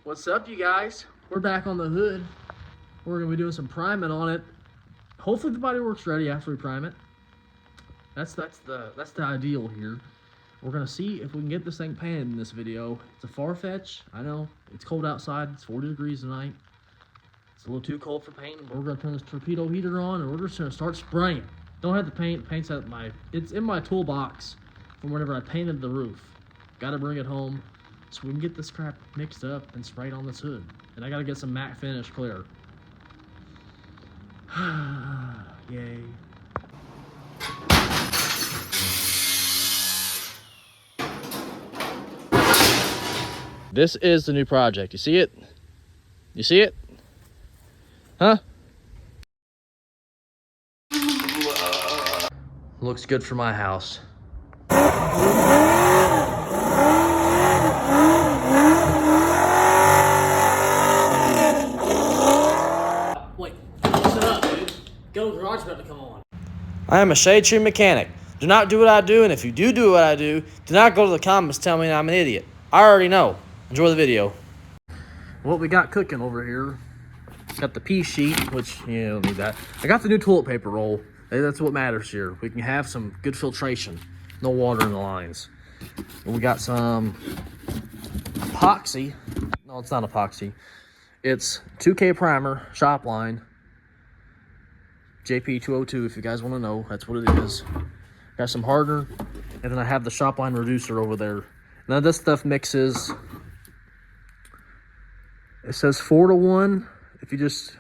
What's up, you guys? We're back on the hood. We're gonna be doing some priming on it. Hopefully the bodywork's ready after we prime it. That's the ideal here. We're gonna see if we can get this thing painted in this video. It's a far fetch, I know. It's cold outside. It's 40 degrees tonight. It's a little too cold for painting, but we're gonna turn this torpedo heater on and we're just gonna start spraying. Don't have the paint. Paint's at it's in my toolbox from whenever I painted the roof. Gotta bring it home so we can get this crap mixed up and sprayed on this hood. And I gotta get some matte finish clear. Yay. This is the new project. You see it? You see it? Huh? Looks good for my house. Wait, listen up, dude. Go garage about to come on. I am a shade tree mechanic. Do not do what I do, and if you do what I do not go to the comments tell me I'm an idiot. I already know. Enjoy the video. What we got cooking over here, got the pea sheet, which you don't need that. I got the new toilet paper roll. That's what matters here. We can have some good filtration, no water in the lines. And we got some epoxy. No, it's not epoxy. It's 2K primer, shop line, JP202 if you guys want to know. That's what it is. Got some hardener, and then I have the shop line reducer over there. Now this stuff mixes. It says 4-to-1. If you just,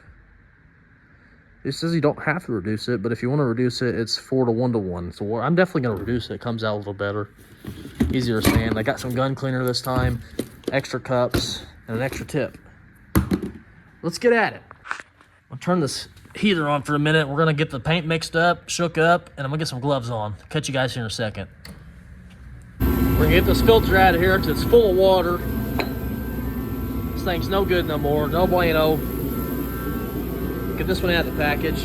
it says you don't have to reduce it, but if you want to reduce it, it's 4-to-1-to-1. So I'm definitely going to reduce it. It comes out a little better. Easier to stand. I got some gun cleaner this time, extra cups, and an extra tip. Let's get at it. I'll turn this heater on for a minute. We're going to get the paint mixed up, shook up, and I'm going to get some gloves on. Catch you guys here in a second. We're going to get this filter out of here because it's full of water. This thing's no good no more. No bueno. Get this one out of the package.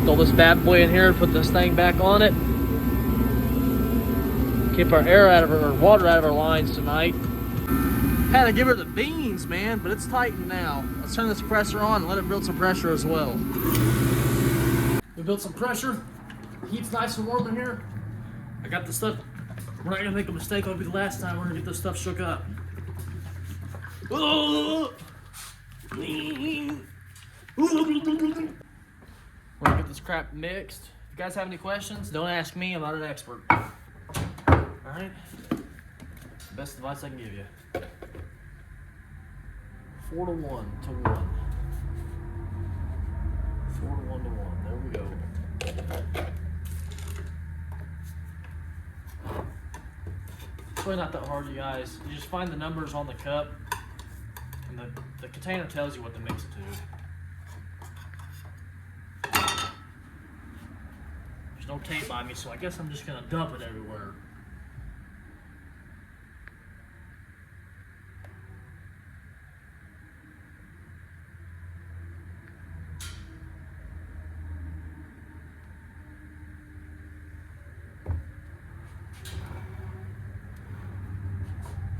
Throw this bad boy in here and put this thing back on it. Keep our air out of our water out of our lines tonight. Had to give her the beans, man, but it's tightened now. Let's turn this compressor on and let it build some pressure as well. We built some pressure. Heat's nice and warm in here. I got the stuff. We're not gonna make a mistake like we did last time. We're gonna get this stuff shook up. We're gonna get this crap mixed. If you guys have any questions, don't ask me. I'm not an expert. Alright? Best advice I can give you. 4-to-1-to-1. 4-to-1-to-1. There we go. It's really not that hard, you guys. You just find the numbers on the cup, and the container tells you what to mix it to. There's no tape by me, so I guess I'm just gonna dump it everywhere.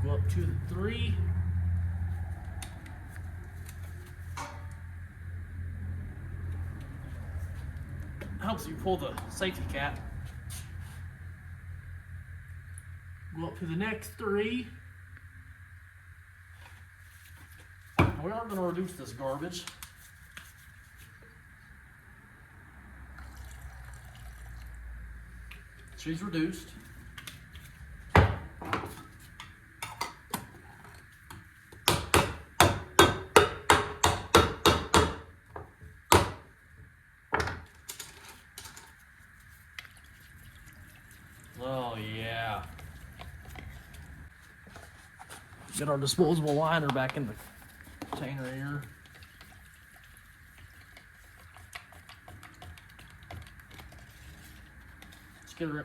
Go up to the 3. Helps you pull the safety cap. Go up to the next 3. Now we are going to reduce this garbage. She's reduced. Oh yeah. Get our disposable liner back in the container here. Let's get rid.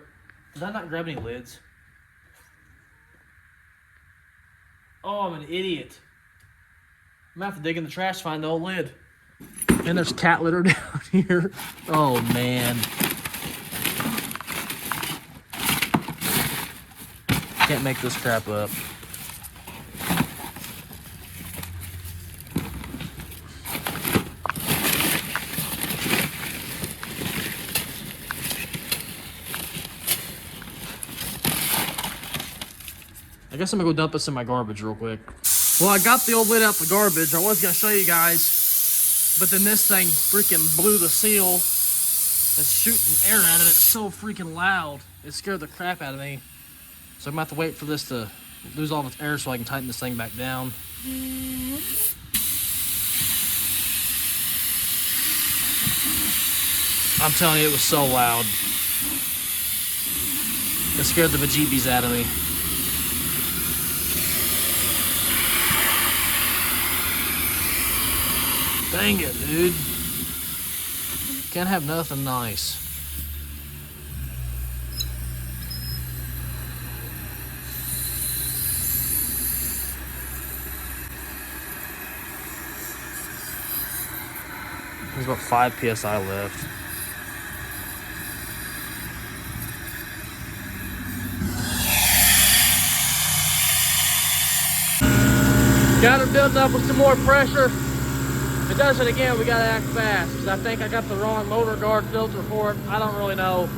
Did I not grab any lids? Oh, I'm an idiot. I'm gonna have to dig in the trash to find the old lid. And there's cat litter down here. Oh man. Can't make this crap up. I guess I'm gonna go dump this in my garbage real quick. Well, I got the old lid out the garbage. I was gonna show you guys, but then this thing freaking blew the seal. It's shooting air out of it. It's so freaking loud. It scared the crap out of me. So I'm gonna have to wait for this to lose all of its air so I can tighten this thing back down. I'm telling you, it was so loud. It scared the bejeebies out of me. Dang it, dude. Can't have nothing nice. There's about 5 PSI left. Got her building up with some more pressure. If it does it again, we gotta act fast, because I think I got the wrong motor guard filter for it. I don't really know.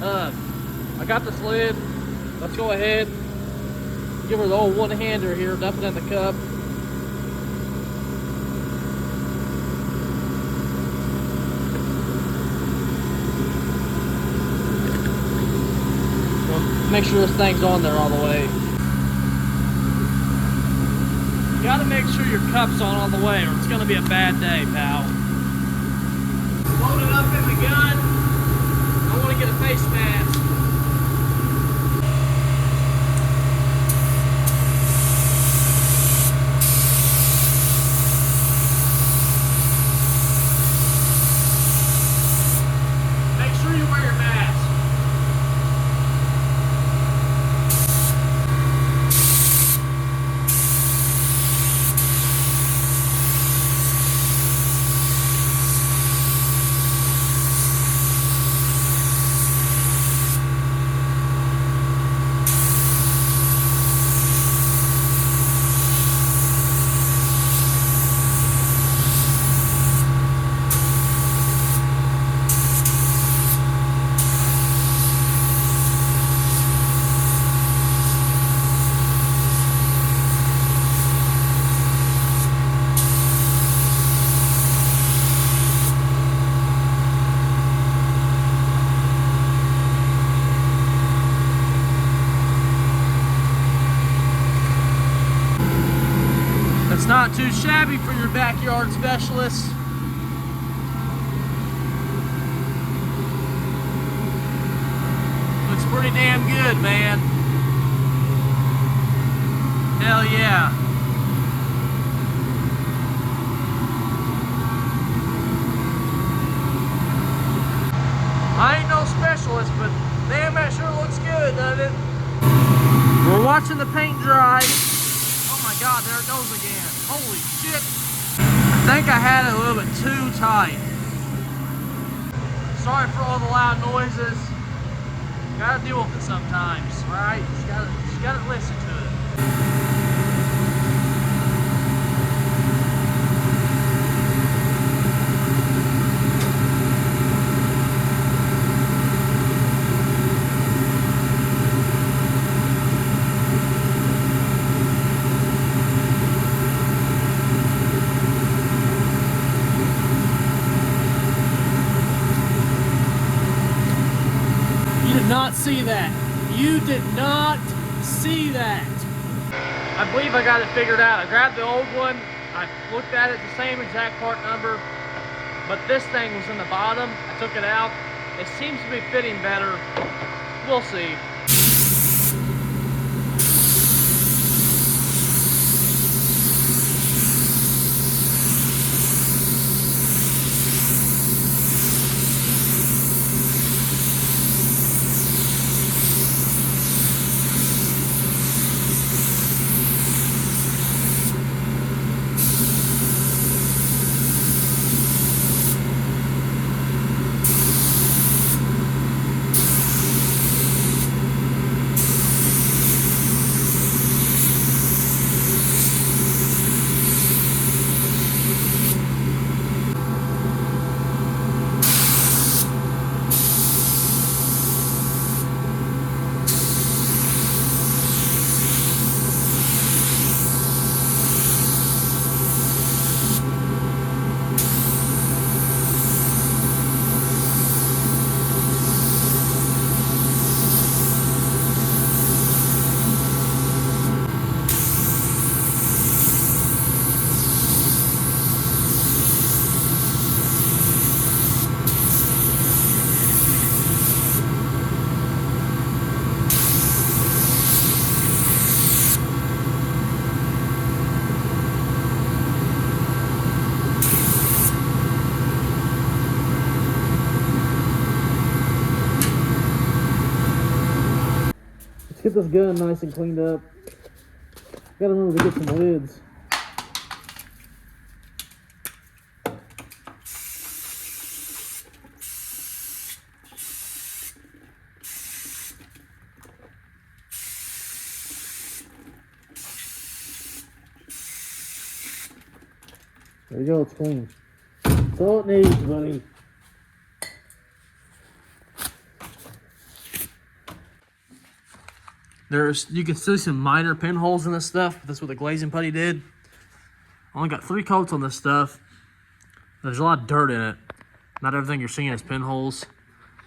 I got this lid. Let's go ahead, give her the old one-hander here, dump it in the cup. Make sure this thing's on there all the way. You gotta make sure your cup's on all the way, or it's gonna be a bad day, pal. Load it up in the gun. I wanna get a face mask. Make sure you wear your mask. It's not too shabby for your backyard specialist. Looks pretty damn good, man. Hell yeah. I ain't no specialist, but damn, that sure looks good, doesn't it? We're watching the paint dry. Oh my God, there it goes again. Holy shit. I think I had it a little bit too tight. Sorry for all the loud noises. Gotta deal with it sometimes, right? Just gotta listen to it. Not see that. You did not see that. I believe I got it figured out. I grabbed the old one. I looked at it, the same exact part number, but this thing was in the bottom. I took it out. It seems to be fitting better. We'll see. Get this gun nice and cleaned up. Gotta remember to get some lids. There you go, it's clean. That's all it needs, buddy. You can see some minor pinholes in this stuff, but that's what the glazing putty did. Only got 3 coats on this stuff. There's a lot of dirt in it. Not everything you're seeing is pinholes.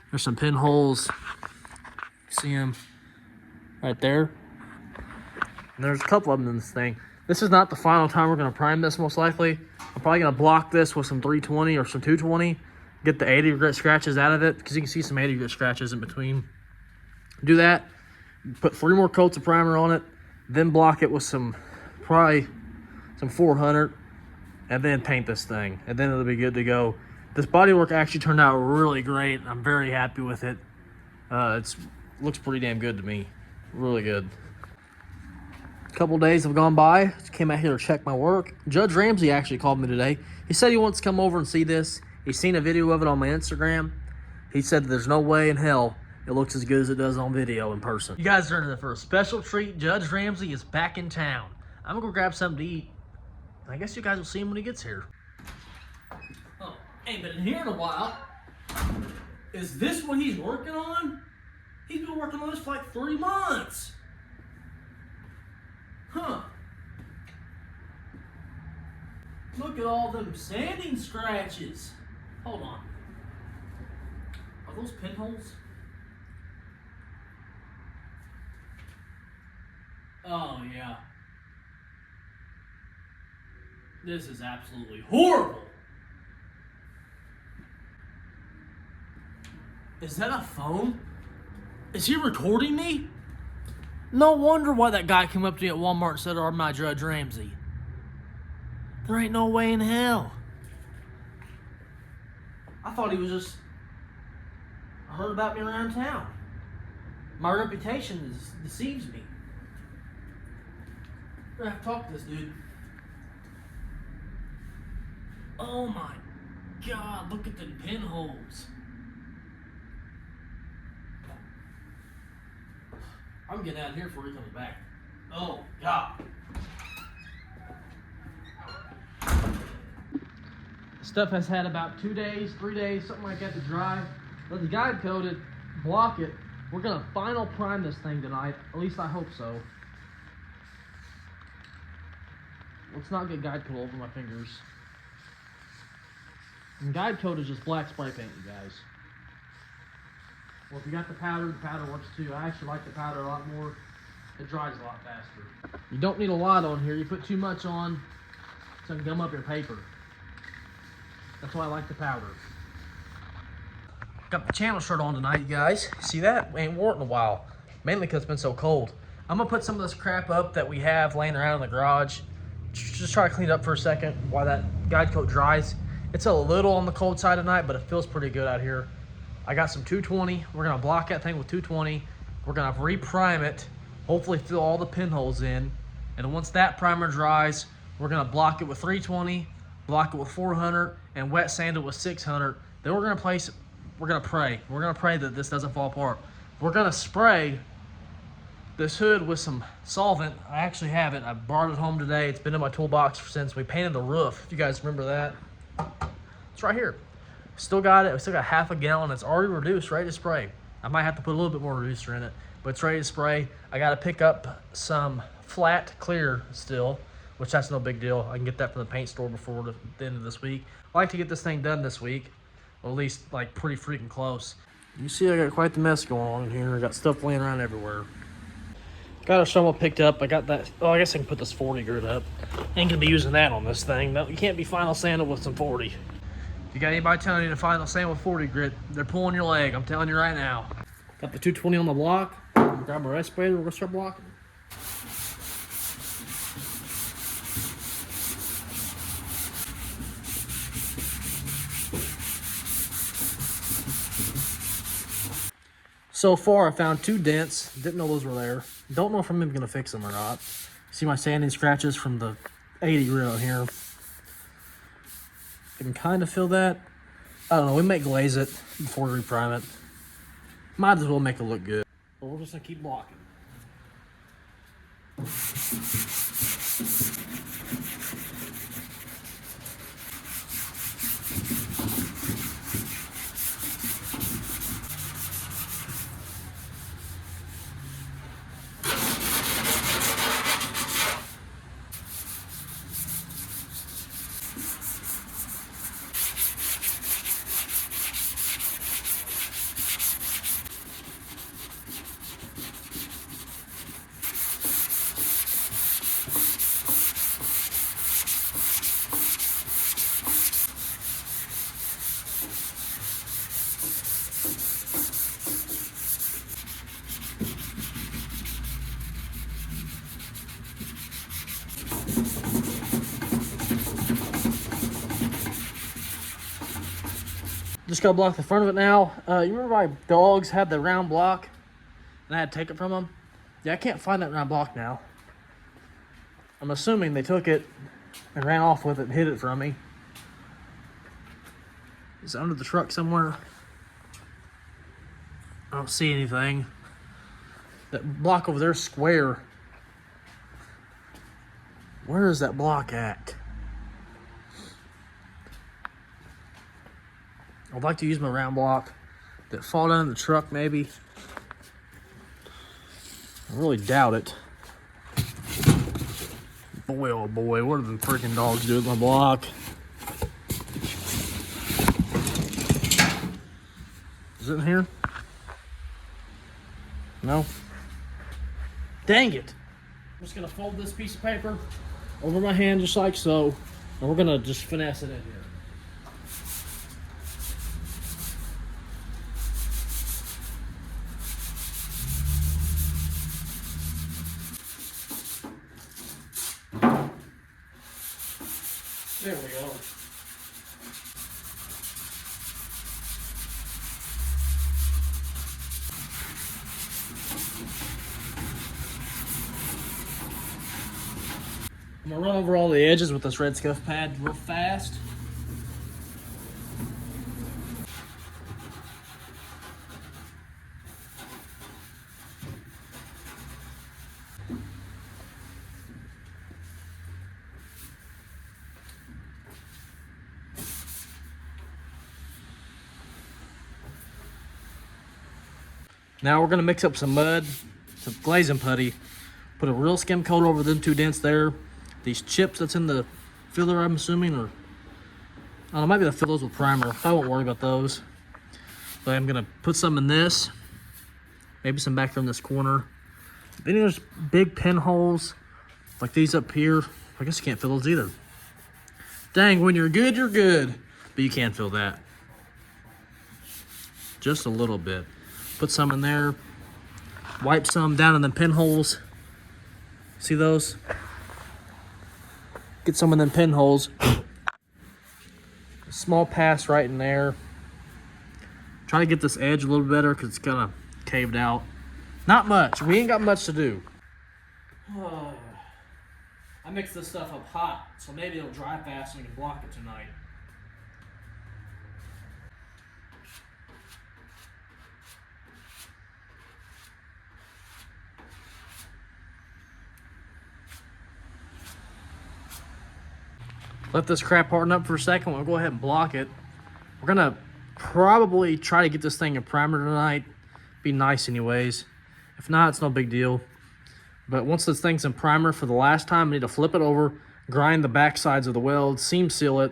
There's some pinholes. You see them right there. And there's a couple of them in this thing. This is not the final time we're going to prime this, most likely. I'm probably going to block this with some 320 or some 220. Get the 80 grit scratches out of it, because you can see some 80 grit scratches in between. Do that. Put 3 more coats of primer on it. Then block it with probably some 400. And then paint this thing. And then it'll be good to go. This bodywork actually turned out really great. I'm very happy with it. It looks pretty damn good to me. Really good. A couple days have gone by. Just came out here to check my work. Judge Ramsey actually called me today. He said he wants to come over and see this. He's seen a video of it on my Instagram. He said there's no way in hell it looks as good as it does on video in person. You guys are in for a special treat. Judge Ramsey is back in town. I'm gonna go grab something to eat. I guess you guys will see him when he gets here. Oh, ain't been in here in a while. Is this what he's working on? He's been working on this for like 3 months. Huh. Look at all them sanding scratches. Hold on. Are those pinholes? Oh, yeah. This is absolutely horrible. Is that a phone? Is he recording me? No wonder why that guy came up to me at Walmart and said, "I'm not Judge Ramsey." There ain't no way in hell. I thought he was just heard about me around town. My reputation deceives me. I'm gonna have to talk to this dude. Oh my God, look at the pinholes. I'm getting out of here before he comes back. Oh God. Stuff has had about 2 days, 3 days, something like that to dry. Let the guide coat it, block it. We're gonna final prime this thing tonight. At least I hope so. Let's not get guide coat over my fingers. And guide coat is just black spray paint, you guys. Well, if you got the powder works too. I actually like the powder a lot more. It dries a lot faster. You don't need a lot on here. You put too much on, so it can gum up your paper. That's why I like the powder. Got the channel shirt on tonight, you guys. See that? We ain't wore it in a while. Mainly because it's been so cold. I'm gonna put some of this crap up that we have laying around in the garage. Just try to clean it up for a second while that guide coat dries. It's a little on the cold side tonight, but it feels pretty good out here. I got some 220. We're gonna block that thing with 220. We're gonna re-prime it, hopefully fill all the pinholes in. And once that primer dries, we're gonna block it with 320, block it with 400, and wet sand it with 600. Then we're gonna pray. We're gonna pray that this doesn't fall apart. We're gonna spray this hood with some solvent. I actually have it. I brought it home today. It's been in my toolbox since we painted the roof. If you guys remember that. It's right here. Still got it. We still got half a gallon. It's already reduced, ready to spray. I might have to put a little bit more reducer in it, but it's ready to spray. I got to pick up some flat clear still, which that's no big deal. I can get that from the paint store before the end of this week. I like to get this thing done this week, or at least like pretty freaking close. You see I got quite the mess going on in here. I got stuff laying around everywhere. Got a shovel picked up. I got that. Oh, I guess I can put this 40 grit up. Ain't gonna be using that on this thing. No, you can't be final sanding with some 40. If you got anybody telling you to final sand with 40 grit, they're pulling your leg. I'm telling you right now. Got the 220 on the block. Grab my respirator. We're gonna start blocking. So far, I found 2 dents. Didn't know those were there. Don't know if I'm even gonna fix them or not. See my sanding scratches from the 80 grit on here. I can kind of feel that. I don't know, we might glaze it before we reprime it. Might as well make it look good. But we're just gonna keep blocking. Just gotta block the front of it now. You remember my dogs had the round block and I had to take it from them? Yeah, I can't find that round block now. I'm assuming they took it and ran off with it and hid it from me. It's under the truck somewhere. I don't see anything. That block over there is square. Where is that block at? I'd like to use my round block that fall down in the truck maybe. I really doubt it. Boy, oh boy, what are the freaking dogs doing with my block? Is it in here? No? Dang it! I'm just gonna fold this piece of paper over my hand just like so, and we're gonna just finesse it in here. There we go. I'm gonna run over all the edges with this red scuff pad real fast. Now we're gonna mix up some mud, some glazing putty, put a real skim coat over them two dents there. These chips that's in the filler, I'm assuming, or I don't know, might be the fillers with primer. I won't worry about those. But I'm gonna put some in this, maybe some back there in this corner. Then there's big pinholes like these up here. I guess you can't fill those either. Dang, when you're good, you're good. But you can't fill that. Just a little bit. Put some in there. Wipe some down in the pinholes. See those? Get some of them pinholes. A small pass right in there. Try to get this edge a little better because it's kind of caved out. Not much. We ain't got much to do. I mixed this stuff up hot, so maybe it'll dry fast and we can block it tonight. Let this crap harden up for a second. We'll go ahead and block it. We're gonna probably try to get this thing in primer tonight. Be nice anyways. If not, it's no big deal. But once this thing's in primer for the last time, we need to flip it over, grind the back sides of the weld, seam seal it,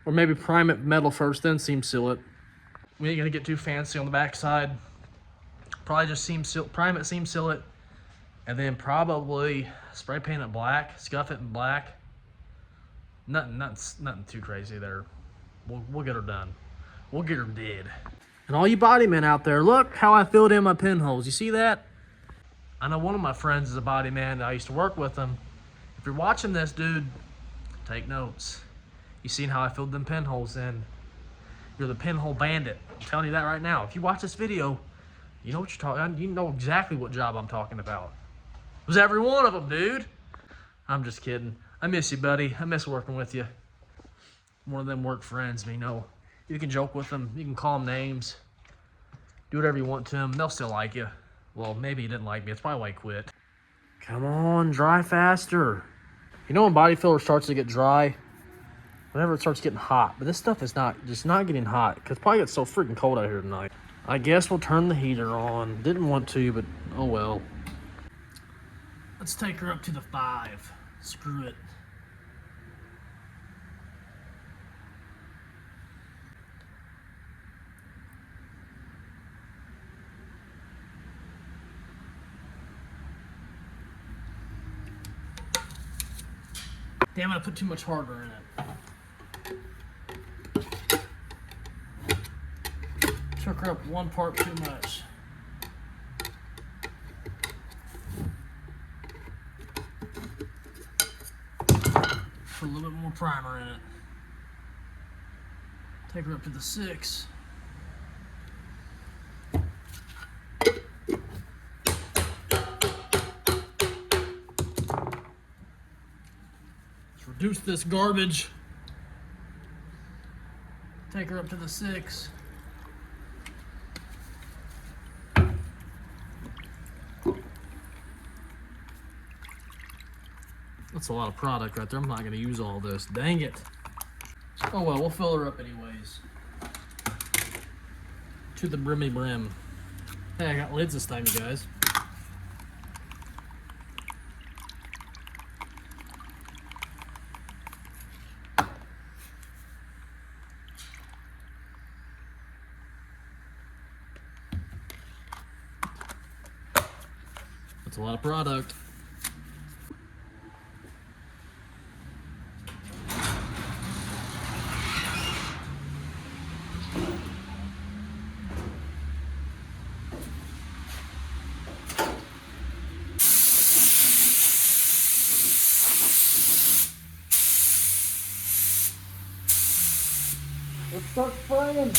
or maybe prime it metal first, then seam seal it. We ain't gonna get too fancy on the back side. Probably just prime it, seam seal it, and then probably spray paint it black, scuff it in black. Nothing too crazy there. We'll get her done. We'll get her dead. And all you body men out there, look how I filled in my pinholes. You see that? I know one of my friends is a body man. I used to work with him. If you're watching this, dude, take notes. You seen how I filled them pinholes in? You're the pinhole bandit. I'm telling you that right now. If you watch this video, you know what you're talking. You know exactly what job I'm talking about. Was every one of them, dude. I'm just kidding. I miss you, buddy. I miss working with you. One of them work friends, you know. You can joke with them. You can call them names. Do whatever you want to them. They'll still like you. Well, maybe he didn't like me. It's probably why he quit. Come on, dry faster. You know when body filler starts to get dry? Whenever it starts getting hot. But this stuff is just not getting hot because it probably gets so freaking cold out here tonight. I guess we'll turn the heater on. Didn't want to, but oh well. Let's take her up to the 5. Screw it. Damn it, I put too much hardware in it. Took her up 1 part too much. Put a little bit more primer in it. Take her up to the 6. Let's reduce this garbage. Take her up to the 6. That's a lot of product right there. I'm not going to use all this. Dang it. Oh well, we'll fill her up anyways. To the brimmy brim. Hey, I got lids this time, you guys. That's a lot of product. Let's start spraying.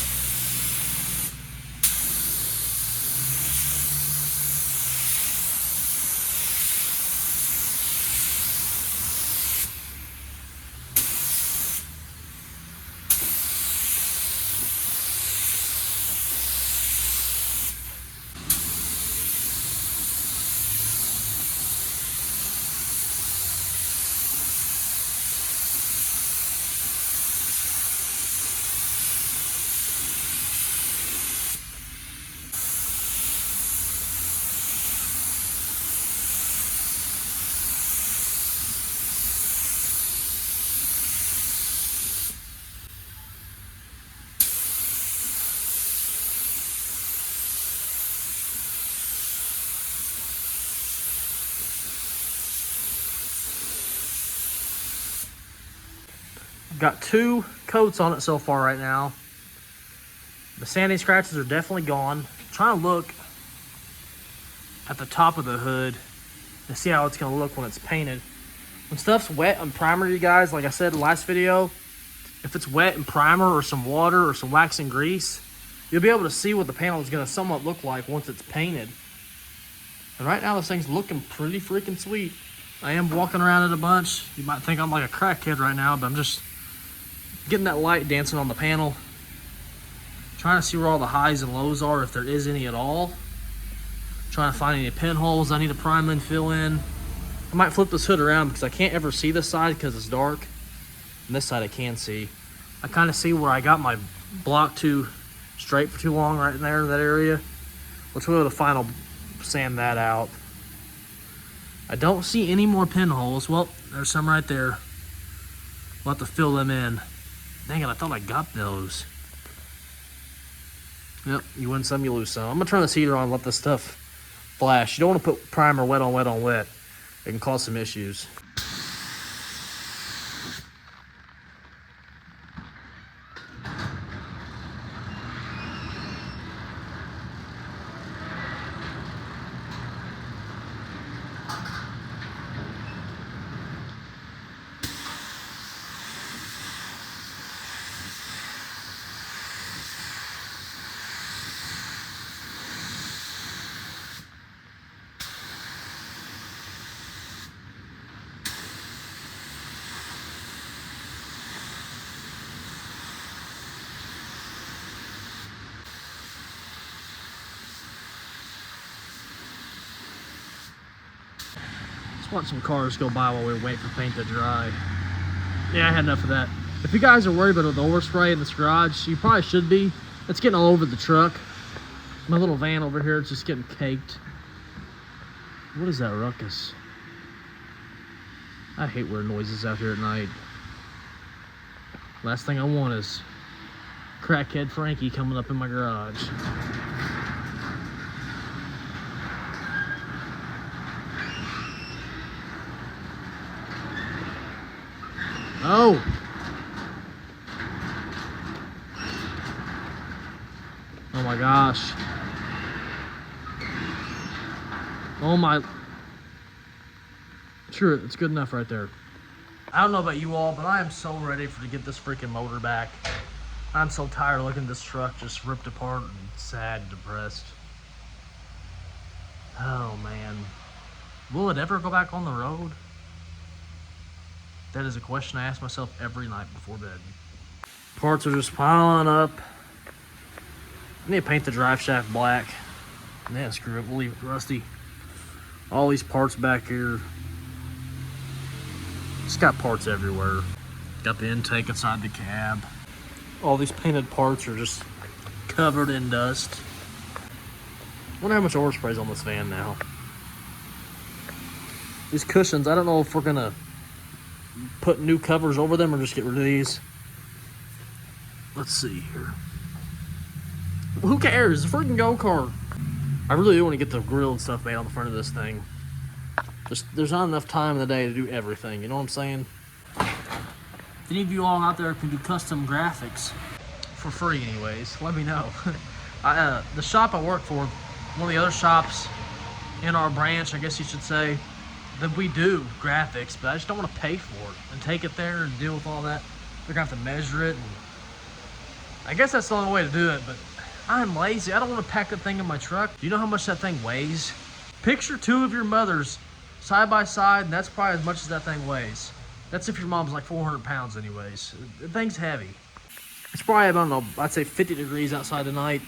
Got 2 coats on it so far right now. The sanding scratches are definitely gone. I'm trying to look at the top of the hood and see how it's going to look when it's painted. When stuff's wet on primer, you guys, like I said in the last video, if it's wet in primer or some water or some wax and grease, you'll be able to see what the panel is going to somewhat look like once it's painted. And right now this thing's looking pretty freaking sweet. I am walking around it a bunch. You might think I'm like a crackhead right now, but I'm just getting that light dancing on the panel. Trying to see where all the highs and lows are, if there is any at all. Trying to find any pinholes I need to prime and fill in. I might flip this hood around because I can't ever see this side because it's dark. And this side I can see. I kind of see where I got my block too straight for too long right in there in that area. Let's go to the final sand that out. I don't see any more pinholes. Well, there's some right there. We'll have to fill them in. Dang it, I thought I got those. Yep, you win some, you lose some. I'm gonna turn this heater on and let this stuff flash. You don't want to put primer wet on wet on wet. It can cause some issues. Let's watch some cars go by while we wait for paint to dry. Yeah, I had enough of that. If you guys are worried about the overspray in this garage, you probably should be. It's getting all over the truck. My little van over here is just getting caked. What is that ruckus? I hate weird noises out here at night. Last thing I want is crackhead Frankie coming up in my garage. Oh! Oh my gosh. Oh my. Sure, it's good enough right there. I don't know about you all, but I am so ready to get this freaking motor back. I'm so tired of looking at this truck just ripped apart and sad and depressed. Oh man. Will it ever go back on the road? That is a question I ask myself every night before bed. Parts are just piling up. I need to paint the drive shaft black. Nah, screw it, we'll leave it rusty. All these parts back here. It's got parts everywhere. Got the intake inside the cab. All these painted parts are just covered in dust. Wonder how much overspray's on this van now. These cushions, I don't know if we're gonna put new covers over them or just get rid of these. Let's see here. Who cares? It's a freaking go-kart. I really do want to get the grill and stuff made on the front of this thing. Just, there's not enough time in the day to do everything, you know what I'm saying? If any of you all out there can do custom graphics, for free anyways, let me know. The shop I work for, one of the other shops in our branch, I guess you should say, that we do graphics, but I just don't want to pay for it and take it there and deal with all that. They're gonna have to measure it, and I guess that's the only way to do it, but I'm lazy. I don't want to pack that thing in my truck. Do you know how much that thing weighs? Picture two of your mothers side by side, and that's probably as much as that thing weighs. That's if your mom's like 400 pounds anyways. The thing's heavy. It's probably, I don't know, I'd say 50 degrees outside tonight.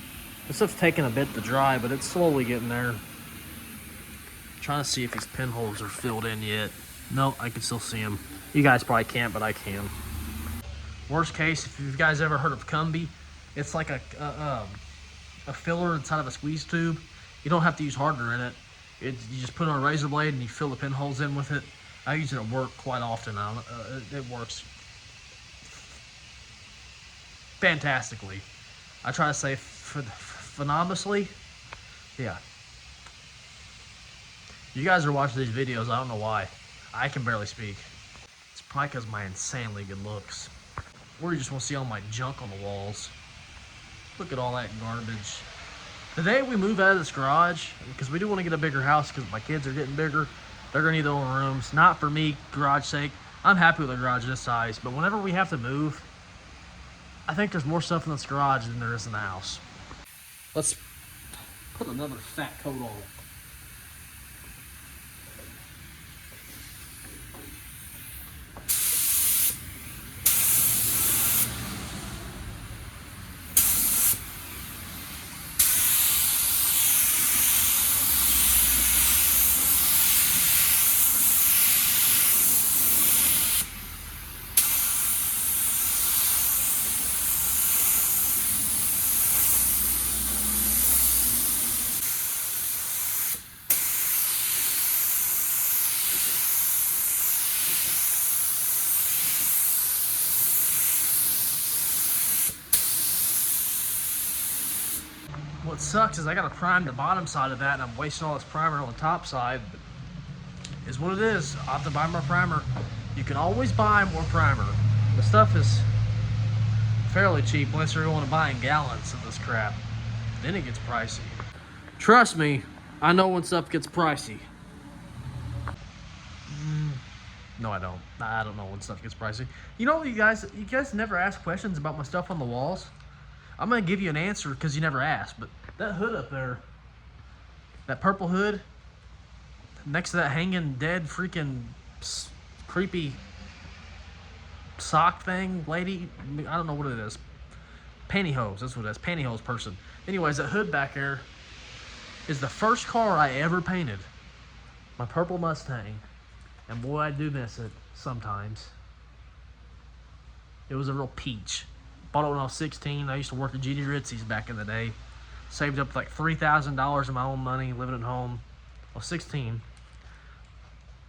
This stuff's taking a bit to dry, but it's slowly getting there. Trying to see if these pinholes are filled in yet. No, I can still see them. You guys probably can't, but I can. Worst case, if you guys ever heard of Cumby, it's like a filler inside of a squeeze tube. You don't have to use hardener in it. You just put it on a razor blade and you fill the pinholes in with it. I use it at work quite often now. It works fantastically. I try to say phenomenally. Yeah. You guys are watching these videos, I don't know why. I can barely speak. It's probably because of my insanely good looks. Or you just want to see all my junk on the walls. Look at all that garbage. The day we move out of this garage, because we do want to get a bigger house because my kids are getting bigger, they're going to need their own rooms. Not for me, garage sake. I'm happy with a garage this size, but whenever we have to move, I think there's more stuff in this garage than there is in the house. Let's put another fat coat on. What sucks is I gotta prime the bottom side of that and I'm wasting all this primer on the top side, but is what it is. I'll have to buy more primer. You can always buy more primer. The stuff is fairly cheap unless you're going to buy in gallons of this crap. Then it gets pricey. Trust me, I know when stuff gets pricey. No, I don't. I don't know when stuff gets pricey. You know, you guys never ask questions about my stuff on the walls. I'm gonna give you an answer because you never asked, but that hood up there, that purple hood, next to that hanging dead freaking creepy sock thing, lady, I don't know what it is. Pantyhose, that's what it is, pantyhose person. Anyways, that hood back there is the first car I ever painted. My purple Mustang. And boy, I do miss it sometimes. It was a real peach. Bought it when I was 16. I used to work at GD Ritzy's back in the day. Saved up like $3,000 of my own money, living at home. I was 16.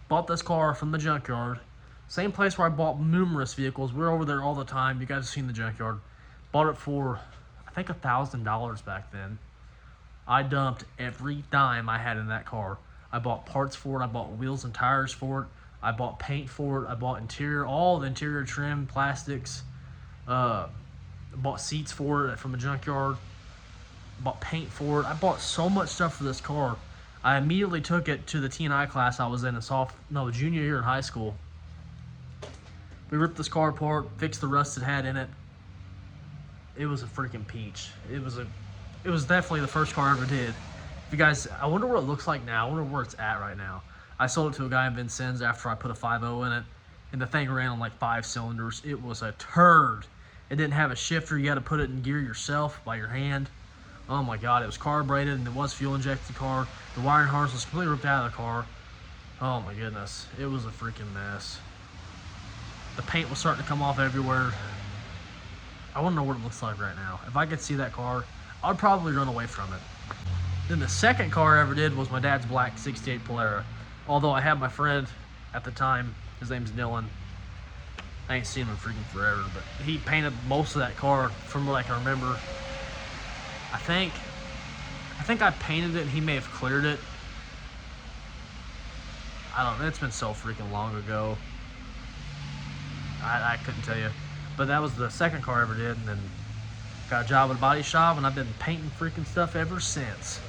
Bought this car from the junkyard. Same place where I bought numerous vehicles. We're over there all the time. You guys have seen the junkyard. Bought it for, I think, $1,000 back then. I dumped every dime I had in that car. I bought parts for it. I bought wheels and tires for it. I bought paint for it. I bought interior, all the interior trim, plastics. Bought seats for it from a junkyard. Bought paint for it. I bought so much stuff for this car. I immediately took it to the T&I class I was in junior year in high school. We ripped this car apart, fixed the rust it had in it. It was a freaking peach. It was definitely the first car I ever did. If you guys, I wonder what it looks like now. I wonder where it's at right now. I sold it to a guy in Vincennes after I put a 5.0 in it, and the thing ran on like 5 cylinders. It was a turd. It didn't have a shifter. You had to put it in gear yourself by your hand. Oh my God, it was carbureted and it was fuel injected car. The wiring harness was completely ripped out of the car. Oh my goodness, it was a freaking mess. The paint was starting to come off everywhere. I want to know what it looks like right now. If I could see that car, I'd probably run away from it. Then the second car I ever did was my dad's black 68 Polara. Although I had my friend at the time, his name's Dylan. I ain't seen him in freaking forever, but he painted most of that car from what I can remember. I think I painted it and he may have cleared it. I don't know, it's been so freaking long ago. I couldn't tell you. But that was the second car I ever did, and then got a job at a body shop, and I've been painting freaking stuff ever since.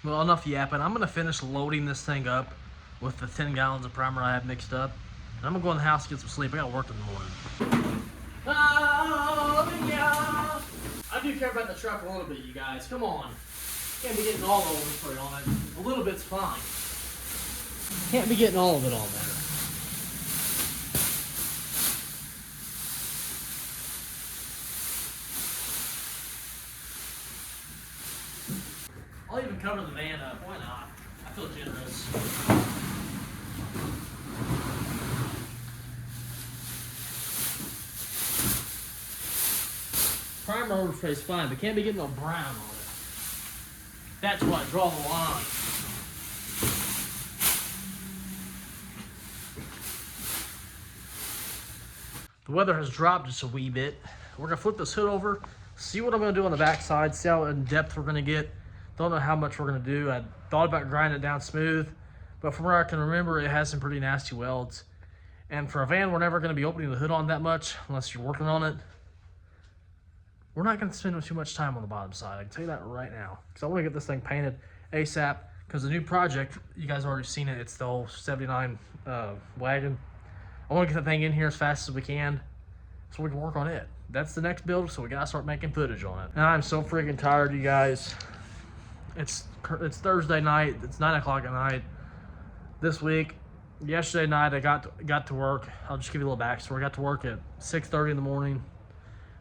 Well, enough yapping. I'm gonna finish loading this thing up with the 10 gallons of primer I have mixed up. And I'm gonna go in the house and get some sleep. I gotta work in the morning. Oh, yeah. I do care about the truck a little bit, you guys. Come on. Can't be getting all over it on it. A little bit's fine. Can't be getting all of it on there. I'll even cover the van up. Why not? I feel generous. Primer overspray fine, but can't be getting no brown on it. That's why I draw the line. The weather has dropped just a wee bit. We're gonna flip this hood over, see what I'm gonna do on the back side, see how in depth we're gonna get. Don't know how much we're gonna do. I thought about grinding it down smooth, but from where I can remember, it has some pretty nasty welds. And for a van, we're never gonna be opening the hood on that much unless you're working on it. We're not gonna spend too much time on the bottom side. I can tell you that right now. Because I wanna get this thing painted ASAP. Because the new project, you guys already seen it, it's the whole 79 wagon. I wanna get the thing in here as fast as we can so we can work on it. That's the next build, so we gotta start making footage on it. And I'm so freaking tired, you guys. It's Thursday night, it's 9 o'clock at night this week. Yesterday night I got to work. I'll just give you a little backstory. I got to work at 6:30 in the morning.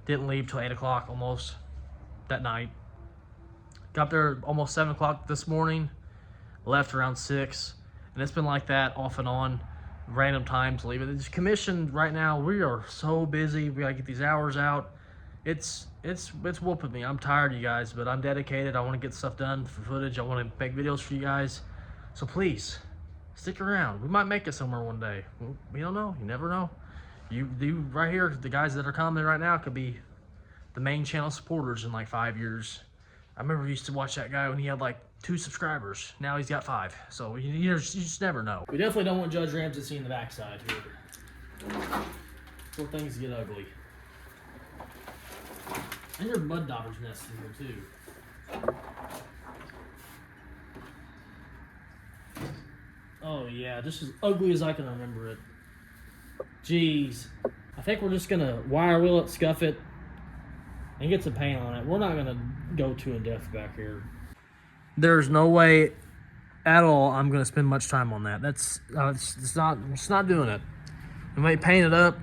Didn't leave till 8 o'clock almost that night. Got there almost 7 o'clock this morning. Left around 6. And it's been like that off and on. Random times leaving. It's commissioned right now. We are so busy. We gotta get these hours out. It's whooping me. I'm tired, you guys, but I'm dedicated. I want to get stuff done for footage. I want to make videos for you guys. So please, stick around. We might make it somewhere one day. We don't know. You never know. You right here, the guys that are commenting right now could be the main channel supporters in like 5 years. I remember I used to watch that guy when he had like 2 subscribers. Now he's got 5. So you just never know. We definitely don't want Judge Ramsey seeing the backside here. Before things get ugly. And your mud dauber's nest in here too. Oh yeah, just as ugly as I can remember it. Jeez. I think we're just gonna wire wheel it, scuff it, and get some paint on it. We're not gonna go too in depth back here. There's no way at all I'm gonna spend much time on that. That's it's not doing it. We might paint it up,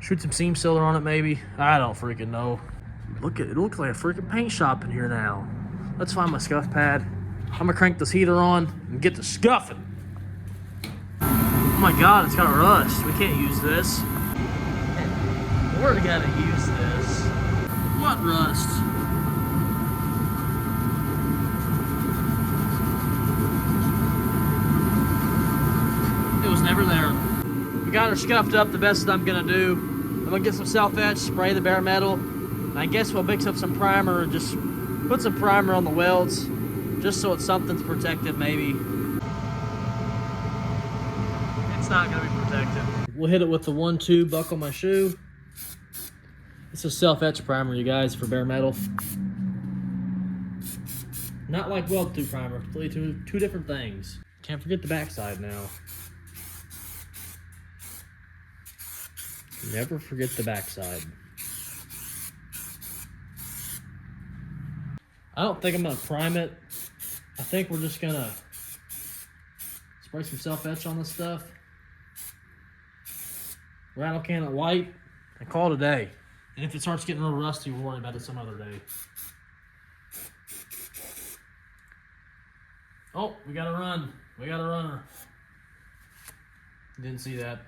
shoot some seam sealer on it maybe. I don't freaking know. Look at it, looks like a freaking paint shop in here now. Let's find my scuff pad. I'm gonna crank this heater on and get to scuffing. Oh my God, it's got rust. We can't use this. We're gonna use this. What rust? It was never there. We got her scuffed up the best that I'm gonna do. I'm gonna get some self-etch, spray the bare metal, and I guess we'll mix up some primer and just put some primer on the welds, just so it's something's protected maybe. It's not gonna be protected. We'll hit it with the 1-2 buckle my shoe. It's a self-etch primer, you guys, for bare metal. Not like weld-through primer, completely two different things. Can't forget the backside now. Never forget the backside. I don't think I'm gonna prime it. I think we're just gonna spray some self-etch on this stuff. Rattle can it white and call it a day. And if it starts getting real rusty, we'll worry about it some other day. Oh, we gotta run. We got a runner. Didn't see that.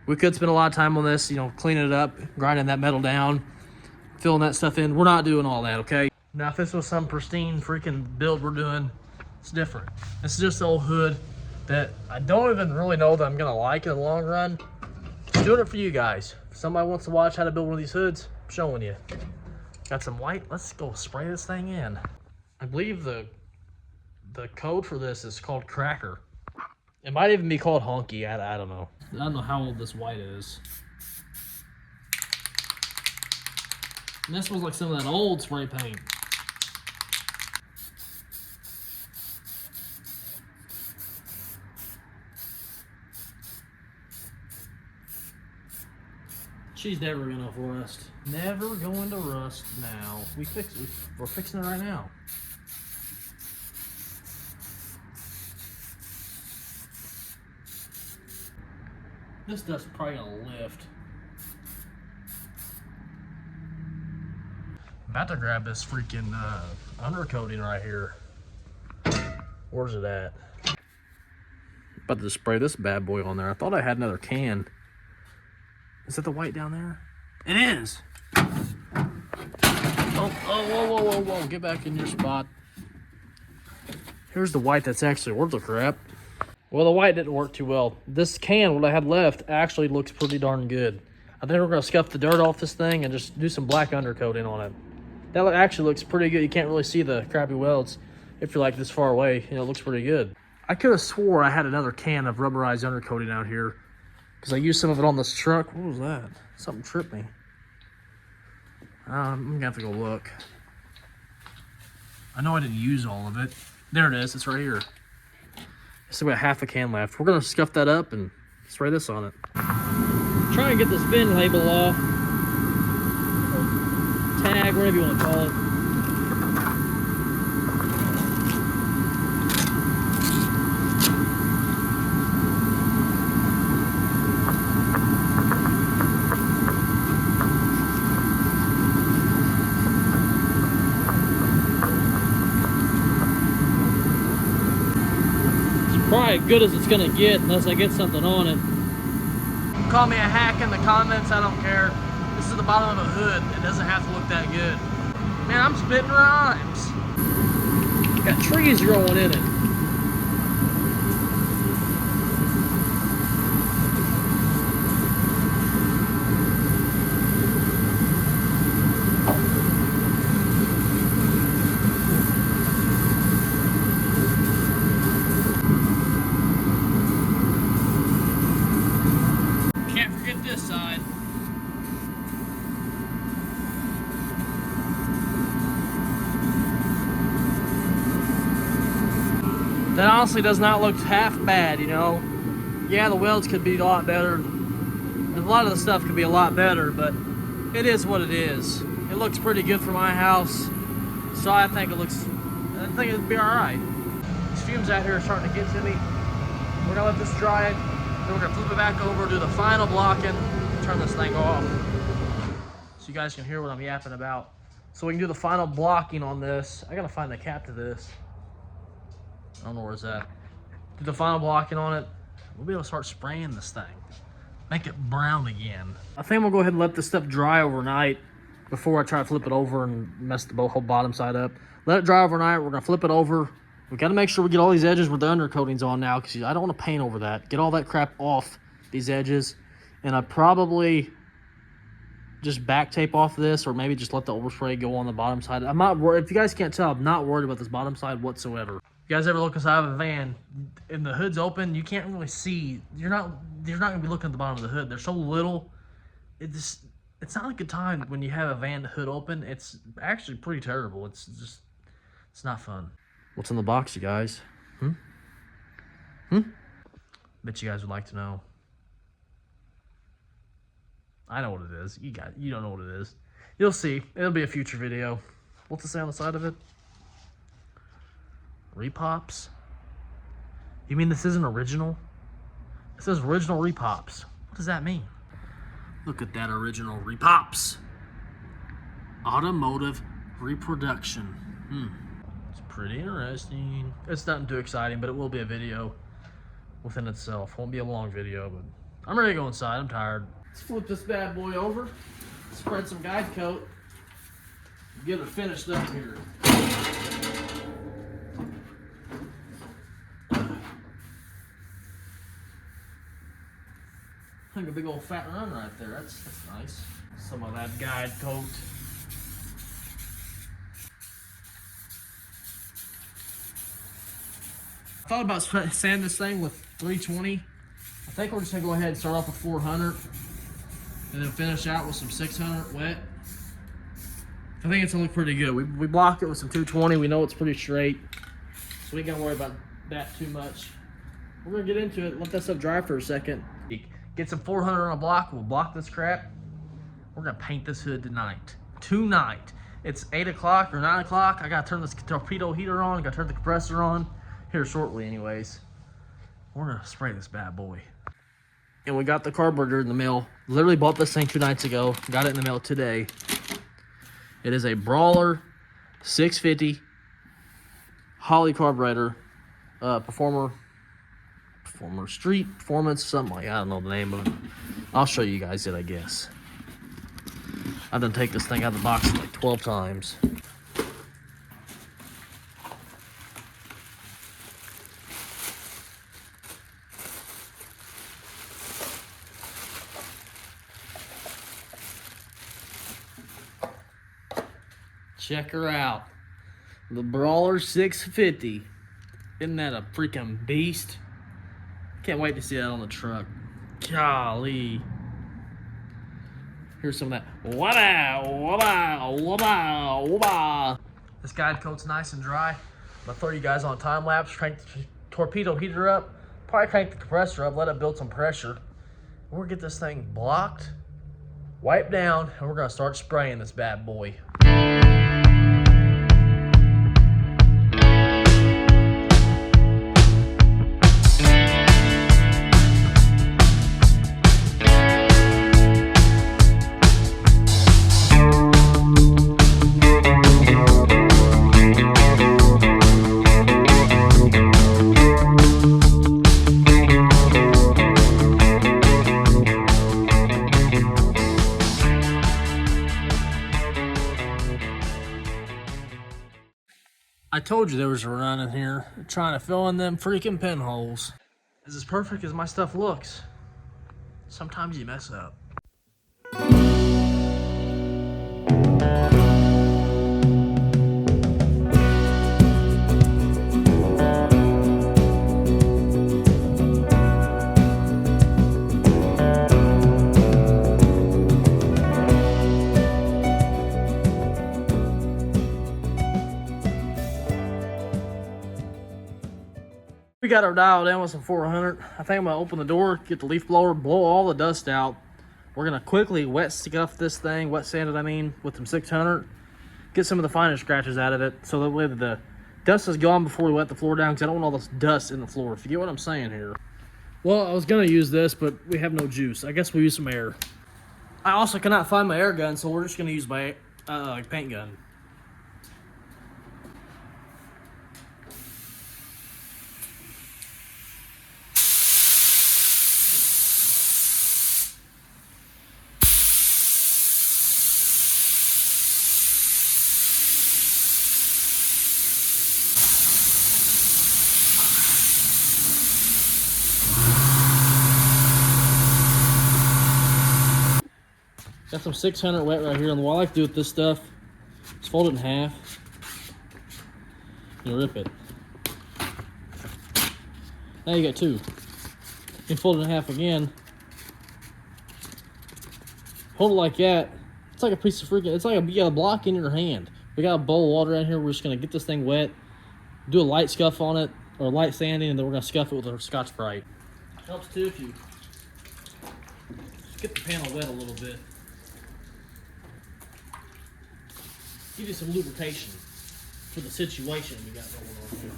We could spend a lot of time on this, you know, cleaning it up, grinding that metal down, filling that stuff in. We're not doing all that, okay? Now, if this was some pristine freaking build we're doing, it's different. This is just the old hood that I don't even really know that I'm gonna like in the long run. Just doing it for you guys. If somebody wants to watch how to build one of these hoods, I'm showing you. Got some white. Let's go spray this thing in. I believe the code for this is called Cracker. It might even be called Honky. I don't know. I don't know how old this white is. And this was like some of that old spray paint. She's never gonna rust. Never going to rust now. We're fixing it right now. This dust's probably gonna lift. I'm about to grab this freaking undercoating right here. Where's it at? About to spray this bad boy on there. I thought I had another can. Is that the white down there? It is. Oh, whoa. Get back in your spot. Here's the white that's actually worth the crap. Well, the white didn't work too well. This can, what I had left, actually looks pretty darn good. I think we're gonna scuff the dirt off this thing and just do some black undercoating on it. That actually looks pretty good. You can't really see the crappy welds if you're like this far away. You know, it looks pretty good. I could have swore I had another can of rubberized undercoating out here because I used some of it on this truck. What was that? Something tripped me. I'm gonna have to go look. I know I didn't use all of it. There it is. It's right here. Still got half a can left. We're gonna scuff that up and spray this on it. Try and get this VIN label off, or tag, whatever you want to call it. Probably as good as it's gonna get unless I get something on it. Call me a hack in the comments, I don't care. This is the bottom of a hood. It doesn't have to look that good. Man, I'm spitting rhymes. Got trees growing in it. This side. That honestly does not look half bad, you know. Yeah, the welds could be a lot better. And a lot of the stuff could be a lot better, but it is what it is. It looks pretty good for my house, so I think it'll be all right. These fumes out here are starting to get to me. We're gonna let this dry. Then we're gonna flip it back over, do the final blocking, turn this thing off so you guys can hear what I'm yapping about. So we can do the final blocking on this. I gotta find the cap to this. I don't know where it's at. Do the final blocking on it. we'll be able to start spraying this thing. Make it brown again. I think I'm gonna go ahead and let this stuff dry overnight before I try to flip it over and mess the whole bottom side up. Let it dry overnight. We're gonna flip it over. We gotta make sure we get all these edges with the undercoatings on now, because I don't want to paint over that. Get all that crap off these edges. And I probably just back tape off this, or maybe just let the overspray go on the bottom side. I'm not worried. If you guys can't tell, I'm not worried about this bottom side whatsoever. If you guys ever look inside of a van and the hood's open, you can't really see. You're not gonna be looking at the bottom of the hood. They're so little. It's not a good time when you have a van hood open. It's actually pretty terrible. It's not fun. What's in the box, you guys? Bet you guys would like to know. I know what it is. You don't know what it is. You'll see. It'll be a future video. What's it say on the side of it? Repops? You mean this isn't original? It says original repops. What does that mean? Look at that original repops. Automotive reproduction. It's pretty interesting. It's nothing too exciting, but it will be a video within itself. Won't be a long video, but I'm ready to go inside. I'm tired. Let's flip this bad boy over. Spread some guide coat. Get it finished up here. Like a big old fat run right there. That's nice. Some of that guide coat. I thought about sanding this thing with 320. I think we're just gonna go ahead and start off with 400 and then finish out with some 600 wet. I think it's gonna look pretty good. We blocked it with some 220. We know it's pretty straight, so we ain't gotta worry about that too much. We're gonna get into it, let that stuff dry for a second. Get some 400 on a block. We'll block this crap. We're gonna paint this hood tonight. It's 8 o'clock or 9 o'clock. I gotta turn this torpedo heater on. I gotta turn the compressor on here shortly anyways. We're gonna spray this bad boy. And we got the carburetor in the mail. Literally bought this thing 2 nights ago. Got it in the mail today. It is a Brawler 650 Holley carburetor. Performer Street Performance, something like, I don't know the name of it. I'll show you guys it, I guess. I've done take this thing out of the box like 12 times. Check her out. The Brawler 650. Isn't that a freaking beast? Can't wait to see that on the truck. Golly. Here's some of that. Wabba, wabba, wabba, wabba. This guide coat's nice and dry. I'm gonna throw you guys on a time lapse, crank the torpedo heater up, probably crank the compressor up, let it build some pressure. We're gonna get this thing blocked, wiped down, and we're gonna start spraying this bad boy. I told you there was a run in here, trying to fill in them freaking pinholes. It's as perfect as my stuff looks. Sometimes you mess up. We got our dial down with some 400. I think I'm gonna open the door, get the leaf blower, blow all the dust out. We're gonna quickly wet scuff this thing, wet sand it, I mean, with some 600. Get some of the finer scratches out of it, so that way the dust is gone before we wet the floor down, because I don't want all this dust in the floor, if you get what I'm saying here. Well, I was gonna use this, but we have no juice. I guess we'll use some air. I also cannot find my air gun, so we're just gonna use my paint gun. Got some 600 wet right here. And what I like to do with this stuff is fold it in half. You rip it. Now you got two. You fold it in half again. Hold it like that. It's like a piece of freaking, it's like you got a block in your hand. We got a bowl of water in here. We're just gonna get this thing wet, do a light scuff on it, or light sanding, and then we're gonna scuff it with our Scotch-Brite. Helps too if you get the panel wet a little bit. Give you some lubrication for the situation we got going on here.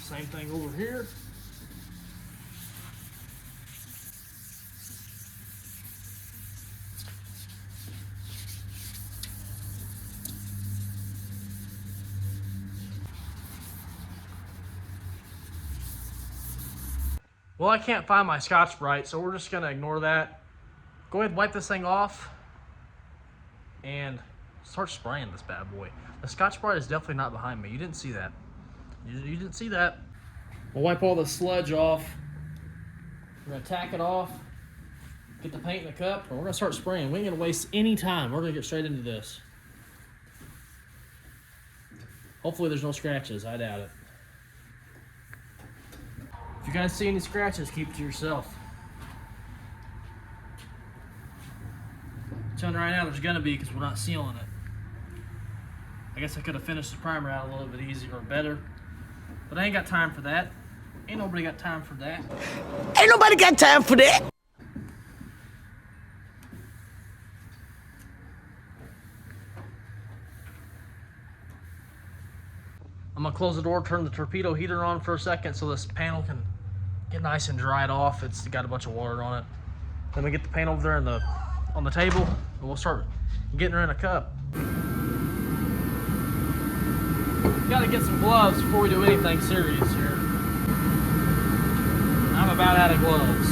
Same thing over here. Well, I can't find my Scotch-Brite, so we're just gonna ignore that. Go ahead and wipe this thing off and start spraying this bad boy. The Scotch-Brite is definitely not behind me. You didn't see that. You didn't see that. We'll wipe all the sludge off. We're gonna tack it off, get the paint in the cup, and we're gonna start spraying. We ain't gonna waste any time. We're gonna get straight into this. Hopefully there's no scratches. I doubt it. If you guys see any scratches, keep it to yourself. I'm telling you right now, there's gonna be, because we're not sealing it. I guess I could have finished the primer out a little bit easier or better, but I ain't got time for that. Ain't nobody got time for that. Ain't nobody got time for that. I'm gonna close the door, turn the torpedo heater on for a second so this panel can get nice and dried off. It's got a bunch of water on it. Then we get the paint over there on the table, and we'll start getting her in a cup. Gotta get some gloves before we do anything serious here. I'm about out of gloves.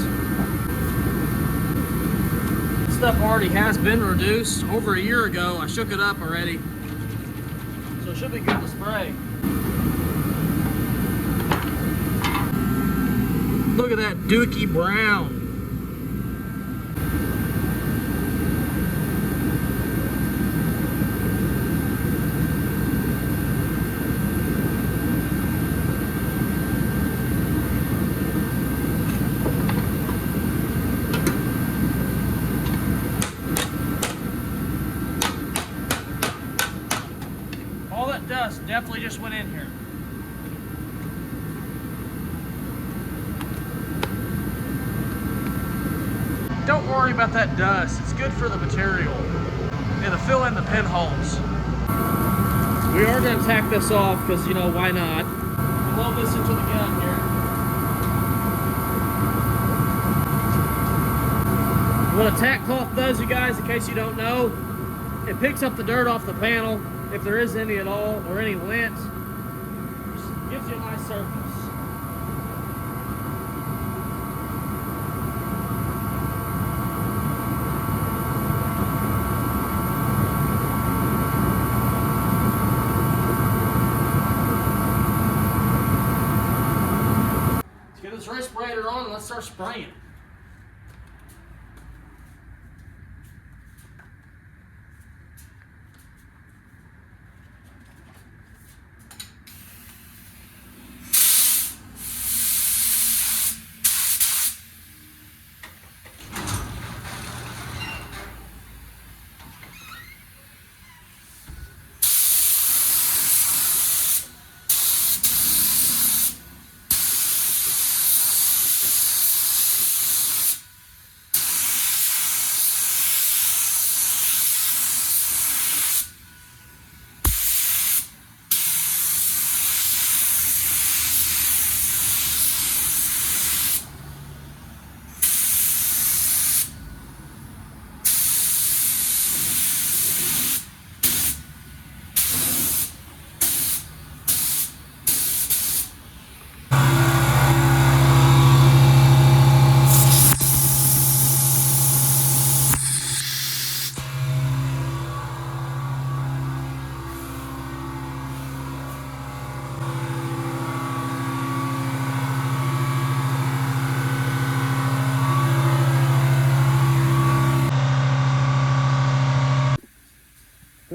This stuff already has been reduced. Over a year ago, I shook it up already. So it should be good to spray. Look at that dookie brown. All that dust definitely just went in here. Don't worry about that dust. It's good for the material. It'll fill in the pinholes. We are going to tack this off because, you know, why not? Load this into the gun here. What a tack cloth does, you guys, in case you don't know, it picks up the dirt off the panel, if there is any at all, or any lint. Just gives you a nice surface. Let's get this respirator on and let's start spraying.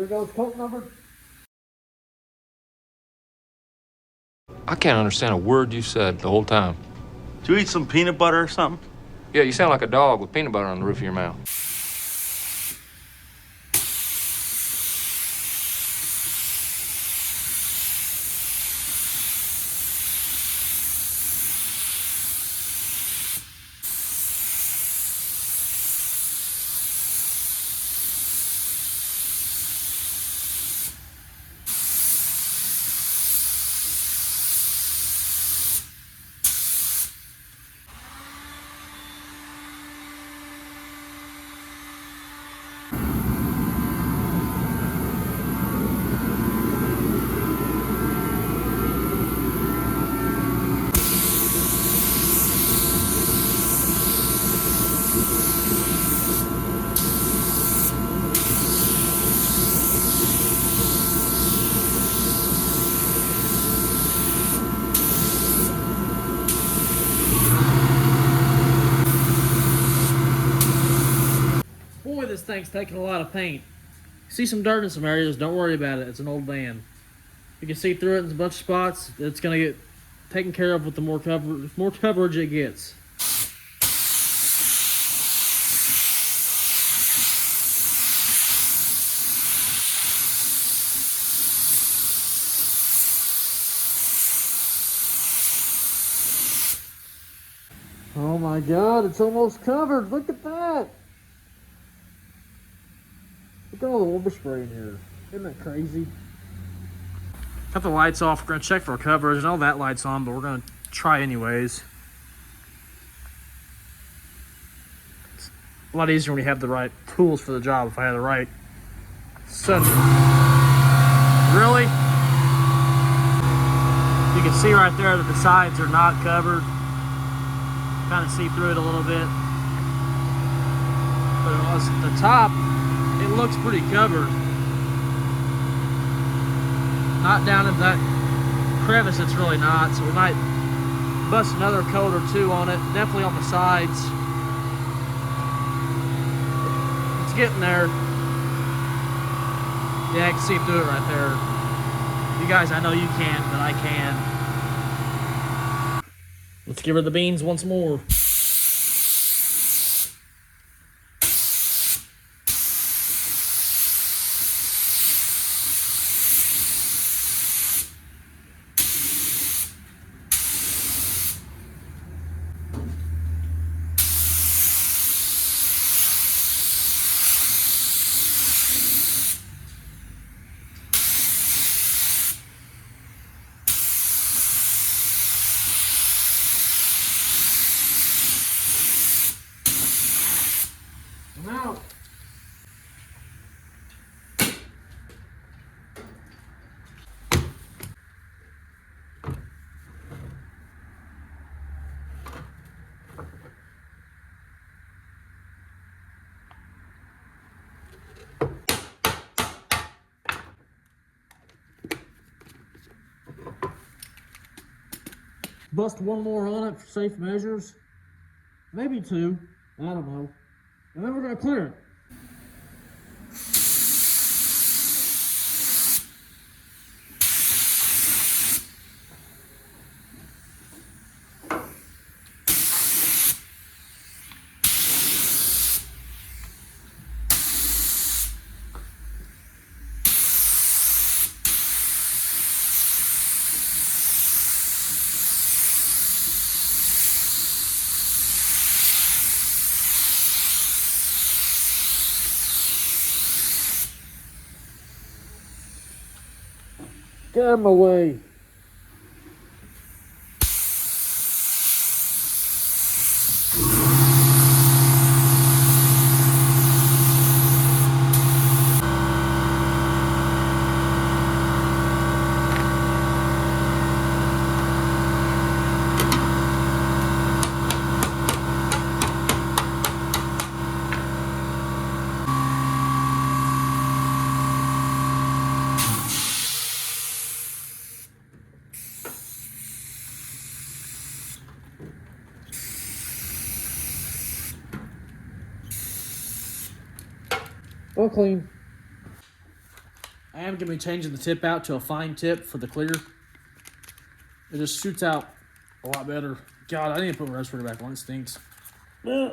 There goes coat number. I can't understand a word you said the whole time. Did you eat some peanut butter or something? Yeah, you sound like a dog with peanut butter on the roof of your mouth. Boy, this thing's taking a lot of paint. See some dirt in some areas, don't worry about it. It's an old van. You can see through it in a bunch of spots. It's gonna get taken care of with the more coverage it gets. Oh my God, it's almost covered. Look at that. Look at all the overspray in here. Isn't that crazy? Cut the lights off. We're gonna check for coverage. I know that light's on, but we're gonna try anyways. It's a lot easier when you have the right tools for the job. If I had the right sensor. Really? You can see right there that the sides are not covered. Kind of see through it a little bit. But at the top, it looks pretty covered. Not down in that crevice, it's really not. So we might bust another coat or two on it. Definitely on the sides. It's getting there. Yeah, I can see through it right there. You guys, I know you can, but I can. Let's give her the beans once more. I'm out. Bust one more on it for safe measures. Maybe two. I don't know. And then we're going to clear it. Get out of my way. All clean. I am going to be changing the tip out to a fine tip for the clear. It just shoots out a lot better. God, I need to put my respirator back on. It stinks. Here's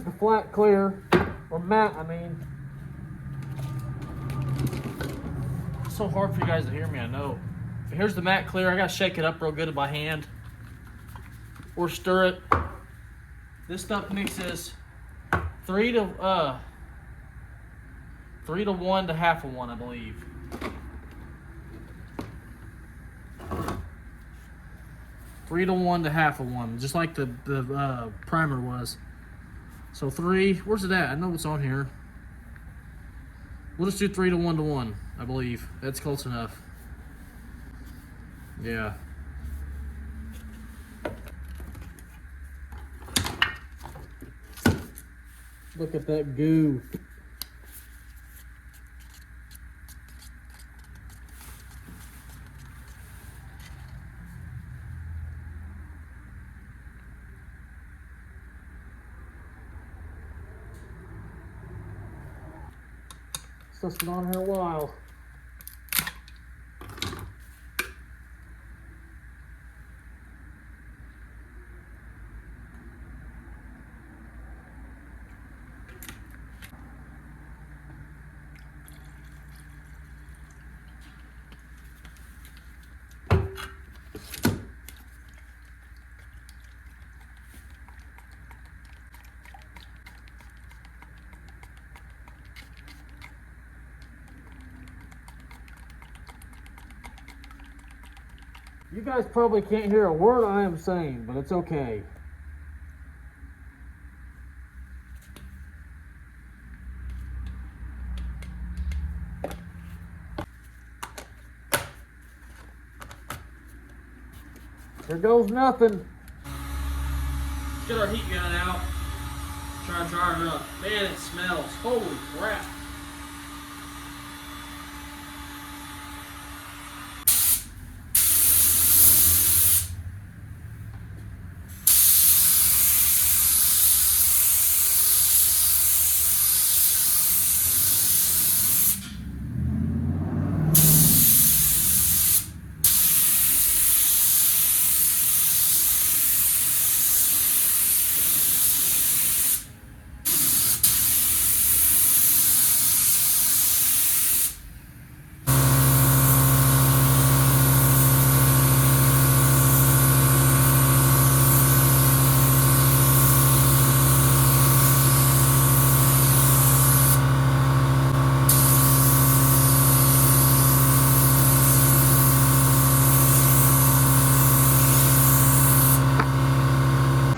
the flat clear, or matte, I mean. It's so hard for you guys to hear me, I know. But here's the matte clear. I got to shake it up real good by hand. Or stir it. This stuff mixes 3 to 1 to half of 1, I believe. Three to 1 to half of 1, just like the primer was. So 3, where's it at? I know it's on here. We'll just do 3 to 1 to 1, I believe. That's close enough. Yeah. Look at that goo. Stuff's been on here a while. You guys probably can't hear a word I am saying, but it's okay. Here goes nothing. Let's get our heat gun out. Try to dry her up. Man, it smells. Holy crap.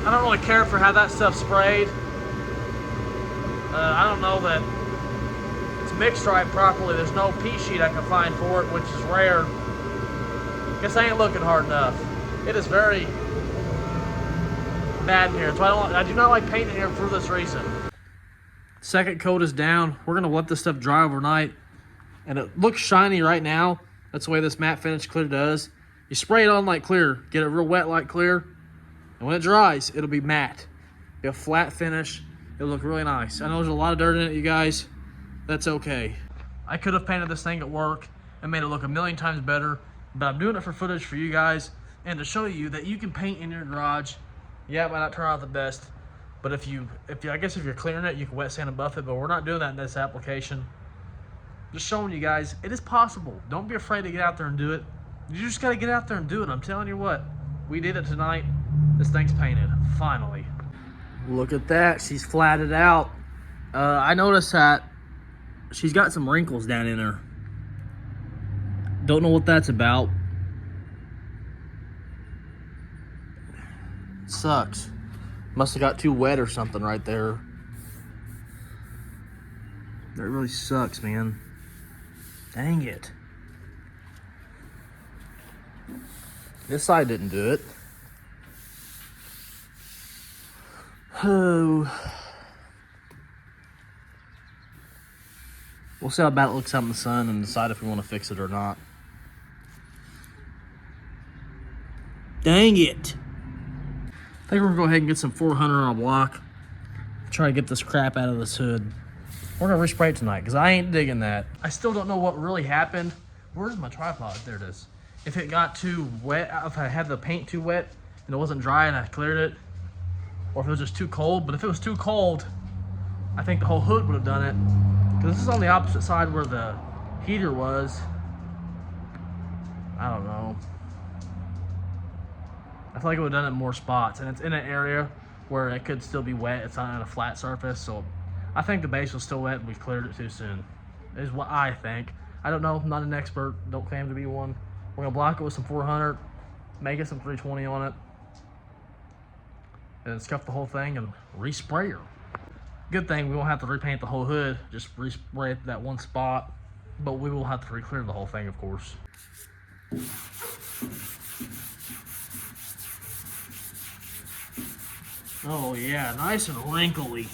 I don't really care for how that stuff's sprayed. I don't know that it's mixed right properly. There's no P sheet I can find for it, which is rare. Guess I ain't looking hard enough. It is very bad in here. So I do not like painting here for this reason. Second coat is down. We're gonna let this stuff dry overnight. And it looks shiny right now. That's the way this matte finish clear does. You spray it on like clear, get it real wet like clear. And when it dries, it'll be matte. Be a flat finish. It'll look really nice. I know there's a lot of dirt in it, you guys. That's okay. I could have painted this thing at work and made it look a million times better, but I'm doing it for footage for you guys and to show you that you can paint in your garage. Yeah, it might not turn out the best, but if I guess if you're clearing it, you can wet sand and buff it, but we're not doing that in this application. Just showing you guys, it is possible. Don't be afraid to get out there and do it. You just gotta get out there and do it. I'm telling you what, we did it tonight. This thing's painted, finally. Look at that, she's flatted out. I noticed that she's got some wrinkles down in her. Don't know what that's about. Sucks. Must have got too wet or something right there. That really sucks, man. Dang it. This side didn't do it. Oh. We'll see how bad it looks out in the sun and decide if we want to fix it or not. Dang it. I think we're gonna go ahead and get some 400 on a block. Try to get this crap out of this hood. We're gonna respray it tonight because I ain't digging that. I still don't know what really happened. Where's my tripod? There it is. If it got too wet, if I had the paint too wet and it wasn't dry and I cleared it, or if it was just too cold. But if it was too cold, I think the whole hood would have done it. Because this is on the opposite side where the heater was. I don't know. I feel like it would have done it in more spots, and it's in an area where it could still be wet. It's not on a flat surface, so I think the base was still wet and we cleared it too soon, is what I think. I don't know, I'm not an expert, don't claim to be one. We're gonna block it with some 400, make it some 320 on it, and scuff the whole thing and respray her. Good thing we won't have to repaint the whole hood, just respray that one spot, but we will have to re-clear the whole thing, of course. Oh yeah, nice and wrinkly.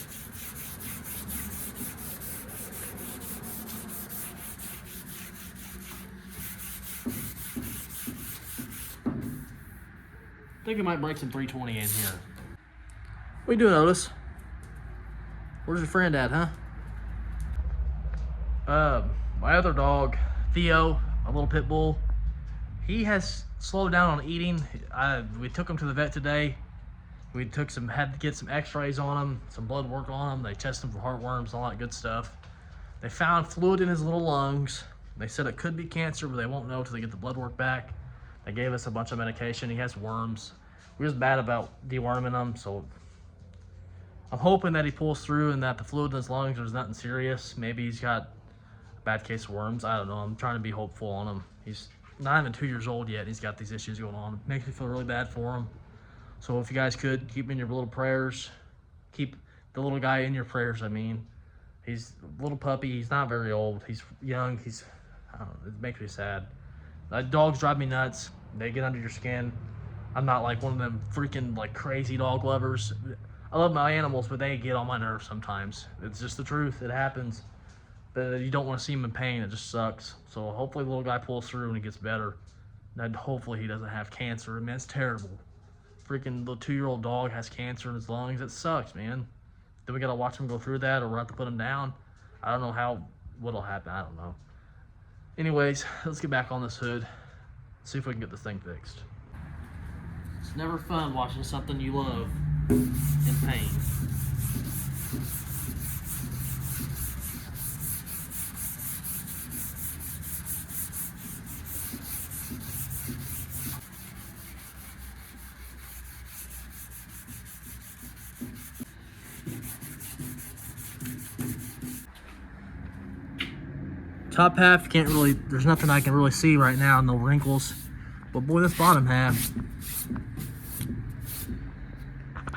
I think I might break some 320 in here. What you doing, Otis? Where's your friend at, huh? My other dog, Theo, a little pit bull, he has slowed down on eating. We took him to the vet today. We had to get some x-rays on him, some blood work on him. They tested him for heartworms and all that good stuff. They found fluid in his little lungs. They said it could be cancer, but they won't know until they get the blood work back. They gave us a bunch of medication. He has worms. We're just bad about deworming him, so I'm hoping that he pulls through and that the fluid in his lungs, there's nothing serious. Maybe he's got a bad case of worms. I don't know. I'm trying to be hopeful on him. He's not even 2 years old yet. He's got these issues going on. It makes me feel really bad for him. So if you guys could, keep him in your little prayers. Keep the little guy in your prayers, I mean. He's a little puppy. He's not very old. He's young. I don't know. It makes me sad. Dogs drive me nuts. They get under your skin. I'm not like one of them freaking like crazy dog lovers. I love my animals, but they get on my nerves sometimes. It's just the truth. It happens. But you don't want to see him in pain. It just sucks. So hopefully the little guy pulls through and he gets better. And hopefully he doesn't have cancer. I mean, it's terrible. Freaking little 2-year-old dog has cancer in his lungs. It sucks, man. Then we gotta watch him go through that, or we'll have to put him down. I don't know what'll happen. I don't know. Anyways, let's get back on this hood. See if we can get this thing fixed. It's never fun watching something you love in pain. Top half, can't really, there's nothing I can really see right now, no wrinkles. But boy, this bottom half,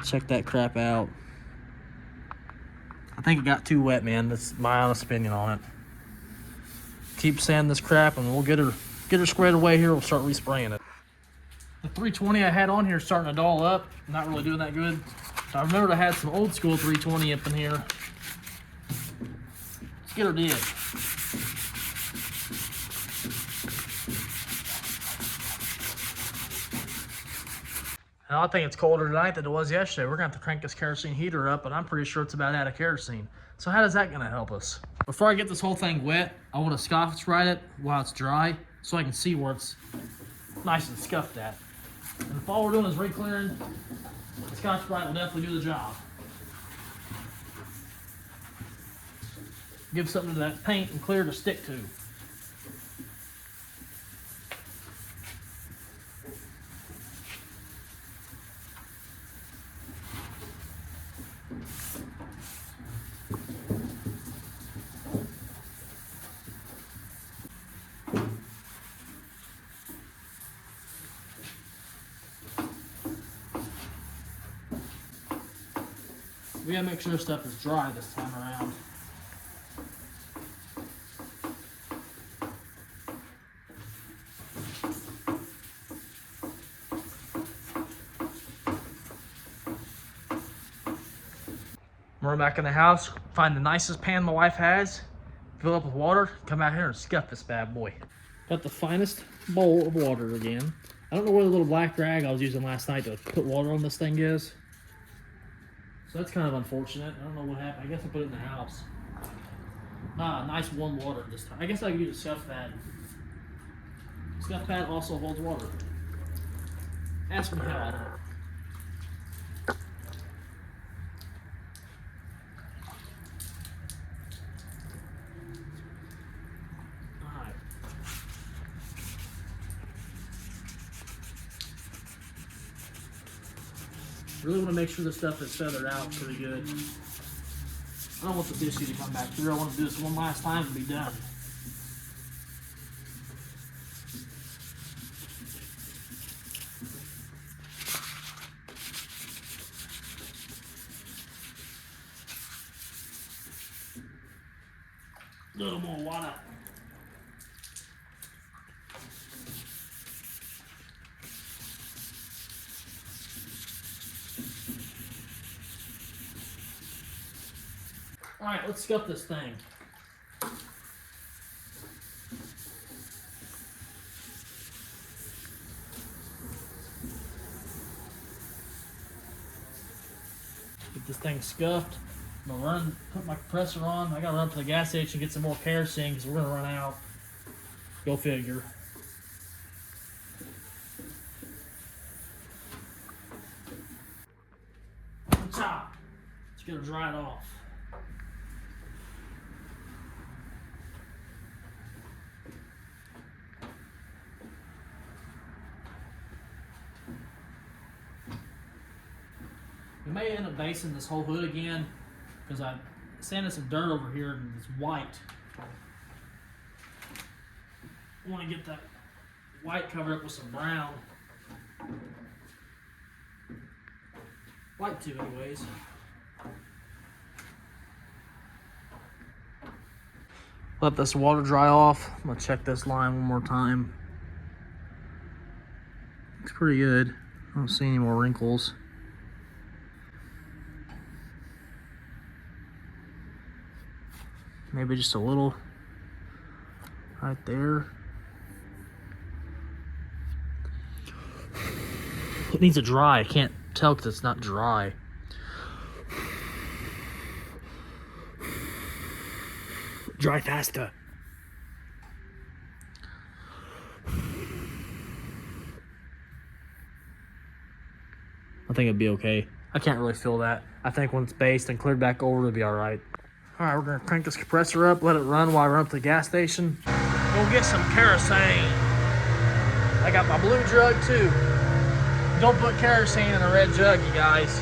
check that crap out. I think it got too wet, man. That's my honest opinion on it. Keep sanding this crap and we'll get her squared away here. We'll start respraying it. The 320 I had on here is starting to dull up. Not really doing that good. So I remembered I had some old school 320 up in here. Let's get her did. And I think it's colder tonight than it was yesterday. We're gonna have to crank this kerosene heater up, but I'm pretty sure it's about out of kerosene. So how is that gonna help us? Before I get this whole thing wet, I wanna Scotch-Brite it while it's dry so I can see where it's nice and scuffed at. And if all we're doing is re-clearing, Scotch-Brite will definitely do the job. Give something to that paint and clear to stick to. We gotta make sure stuff is dry this time around. We're back in the house, find the nicest pan my wife has, fill up with water, come out here and scuff this bad boy. Got the finest bowl of water again. I don't know where the little black rag I was using last night to put water on this thing is. So that's kind of unfortunate. I don't know what happened. I guess I put it in the house. Nice warm water this time. I guess I could use a scuff pad. Scuff pad also holds water. Ask me how I know. Alright. Really want to make sure the stuff is feathered out pretty good. I don't want the issue to come back through. I want to do this one last time and be done. A little more water. All right, let's scuff this thing. Get this thing scuffed. I'm gonna put my compressor on. I gotta run to the gas station and get some more kerosene because we're gonna run out. Go figure. Chop. Just gonna dry it off. We may end up basing this whole hood again because I sanded some dirt over here and it's white. I want to get that white covered up with some brown. White too, anyways. Let this water dry off. I'm gonna check this line one more time. Looks pretty good. I don't see any more wrinkles. Maybe just a little right there. It needs to dry. I can't tell because it's not dry. Dry faster. I think it'd be okay. I can't really feel that. I think when it's based and cleared back over, it'll be all right. All right, we're gonna crank this compressor up, let it run while I run up to the gas station. Go get some kerosene. I got my blue jug too. Don't put kerosene in a red jug, you guys.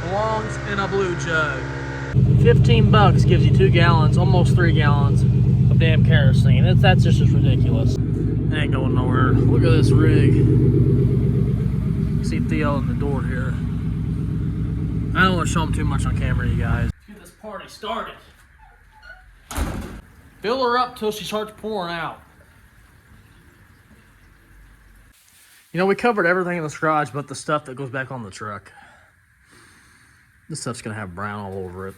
Belongs in a blue jug. 15 bucks gives you 2 gallons, almost 3 gallons of damn kerosene. That's just as ridiculous. It ain't going nowhere. Look at this rig. See Theo in the door here. I don't want to show him too much on camera, you guys. Let's get this party started. Fill her up till she starts pouring out. You know, we covered everything in this garage but the stuff that goes back on the truck. This stuff's gonna have brown all over it.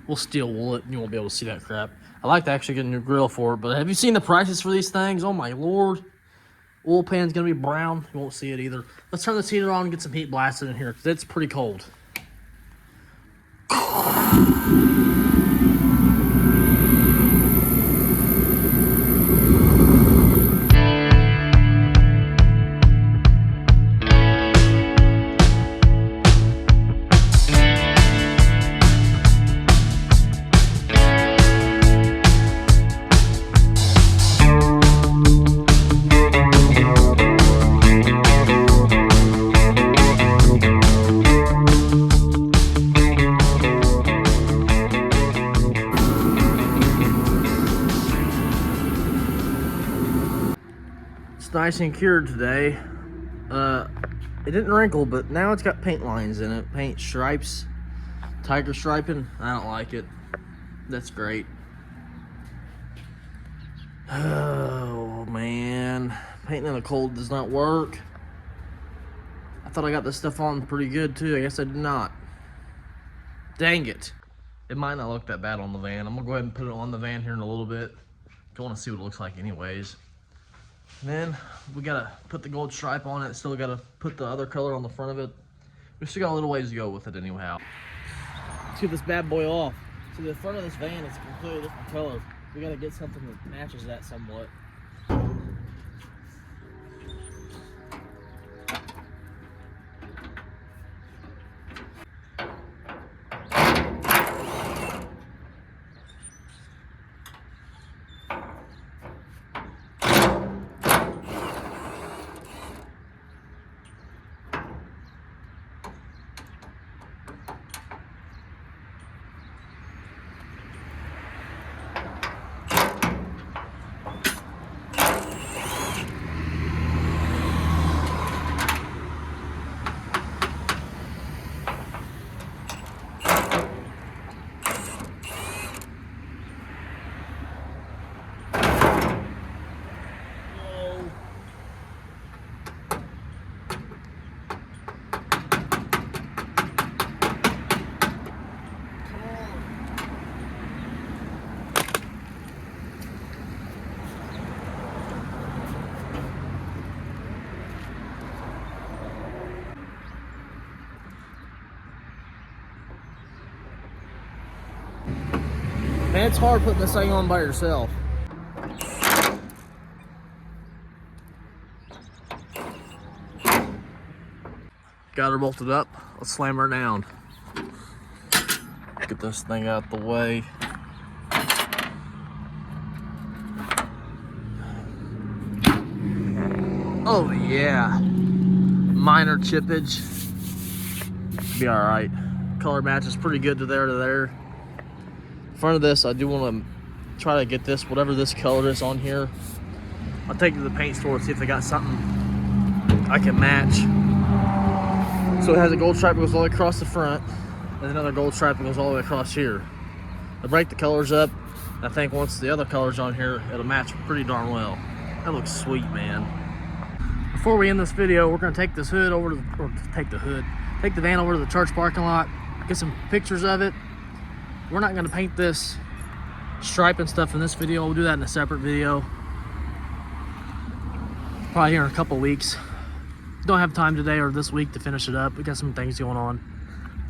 We'll steel wool it and you won't be able to see that crap. I like to actually get a new grill for it, but have you seen the prices for these things? Oh my lord. Oil pan's gonna be brown. You won't see it either. Let's turn this heater on and get some heat blasted in here because it's pretty cold. It's nice and cured today. It didn't wrinkle, but now it's got paint lines in it. Paint stripes. Tiger striping. I don't like it. That's great. Oh, man. Painting in the cold does not work. I thought I got this stuff on pretty good, too. I guess I did not. Dang it. It might not look that bad on the van. I'm going to go ahead and put it on the van here in a little bit. Don't want to see what it looks like anyways. And then we gotta put the gold stripe on it. Still gotta put the other color on the front of it. We still got a little ways to go with it anyhow. Let's get this bad boy off. So the front of this van is a completely different color. We gotta get something that matches that somewhat. Man, it's hard putting this thing on by yourself. Got her bolted up. Let's slam her down. Get this thing out the way. Oh yeah. Minor chippage. Be alright. Color match is pretty good to there. Front of this, I do want to try to get this, whatever this color is on here. I'll take it to the paint store and see if they got something I can match. So it has a gold stripe that goes all the way across the front. There's another gold stripe that goes all the way across here. I break the colors up. I think once the other color's on here, it'll match pretty darn well. That looks sweet, man. Before we end this video, we're gonna take this hood over to take the van over to the church parking lot, get some pictures of it. We're not gonna paint this stripe and stuff in this video. We'll do that in a separate video. Probably here in a couple weeks. Don't have time today or this week to finish it up. We got some things going on.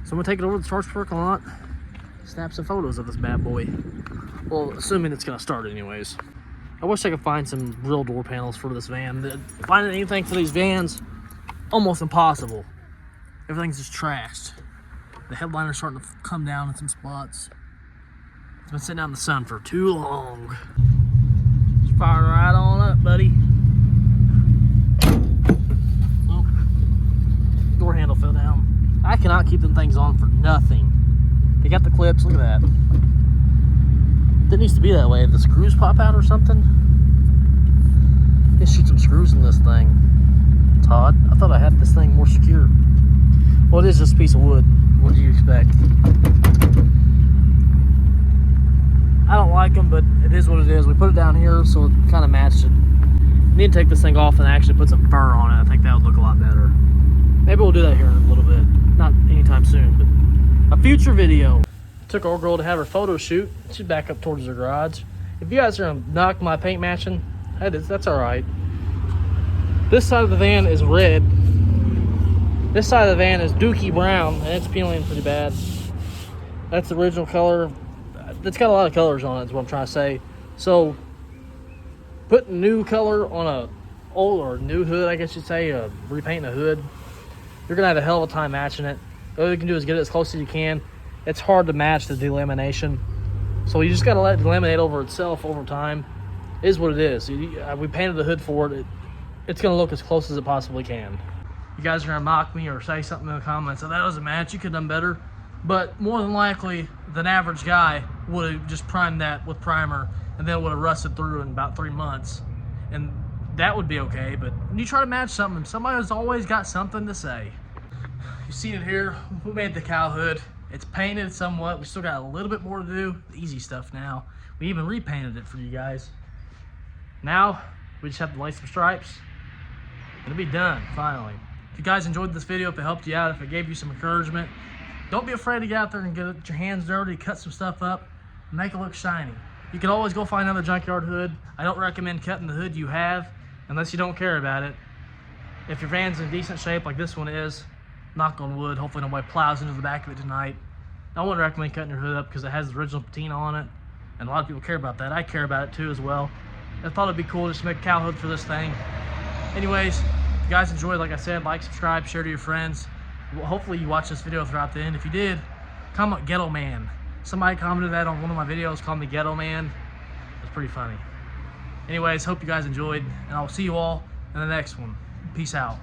So I'm gonna take it over to the church parking lot, snap some photos of this bad boy. Well, assuming it's gonna start anyways. I wish I could find some real door panels for this van. Finding anything for these vans, almost impossible. Everything's just trashed. The headliner's starting to come down in some spots. It's been sitting out in the sun for too long. Just fire right on up, buddy. Oh, door handle fell down. I cannot keep them things on for nothing. They got the clips, look at that. Didn't used to be that way. If the screws pop out or something, just shoot some screws in this thing. Todd, I thought I had this thing more secure. Well, it is just a piece of wood. What do you expect? I don't like them, but it is what it is. We put it down here, so it kind of matched it. Need to take this thing off and actually put some fur on it. I think that would look a lot better. Maybe we'll do that here in a little bit. Not anytime soon, but a future video. Took our girl to have her photo shoot. She's back up towards her garage. If you guys are gonna knock my paint matching, that's all right. This side of the van is red. This side of the van is dookie brown, and it's peeling pretty bad. That's the original color. It's got a lot of colors on it, is what I'm trying to say. So, putting new color on a old or new hood, I guess you'd say, repainting a hood, you're gonna have a hell of a time matching it. All you can do is get it as close as you can. It's hard to match the delamination, so you just gotta let it delaminate over itself over time. It is what it is. We painted the hood for it. It's gonna look as close as it possibly can. You guys are gonna mock me or say something in the comments, so that doesn't match, you could have done better. But more than likely, the average guy would have just primed that with primer and then would have rusted through in about 3 months. And that would be okay, but when you try to match something, somebody's always got something to say. You've seen it here, we made the cow hood. It's painted somewhat, we still got a little bit more to do, the easy stuff now. We even repainted it for you guys. Now, we just have to lay some stripes. It'll be done, finally. If you guys enjoyed this video, if it helped you out, if it gave you some encouragement, don't be afraid to get out there and get your hands dirty, cut some stuff up, make it look shiny. You can always go find another junkyard hood. I don't recommend cutting the hood you have unless you don't care about it. If your van's in decent shape like this one is, knock on wood, hopefully nobody plows into the back of it tonight, I wouldn't recommend cutting your hood up because it has the original patina on it, and a lot of people care about that. I care about it too as well. I thought it'd be cool just to make a cowl hood for this thing. Anyways, if you guys enjoyed, like I said, like, subscribe, share to your friends. Well, hopefully you watch this video throughout the end. If you did, comment Ghetto Man. Somebody commented that on one of my videos, called me Ghetto Man. It's pretty funny. Anyways, hope you guys enjoyed, and I'll see you all in the next one. Peace out.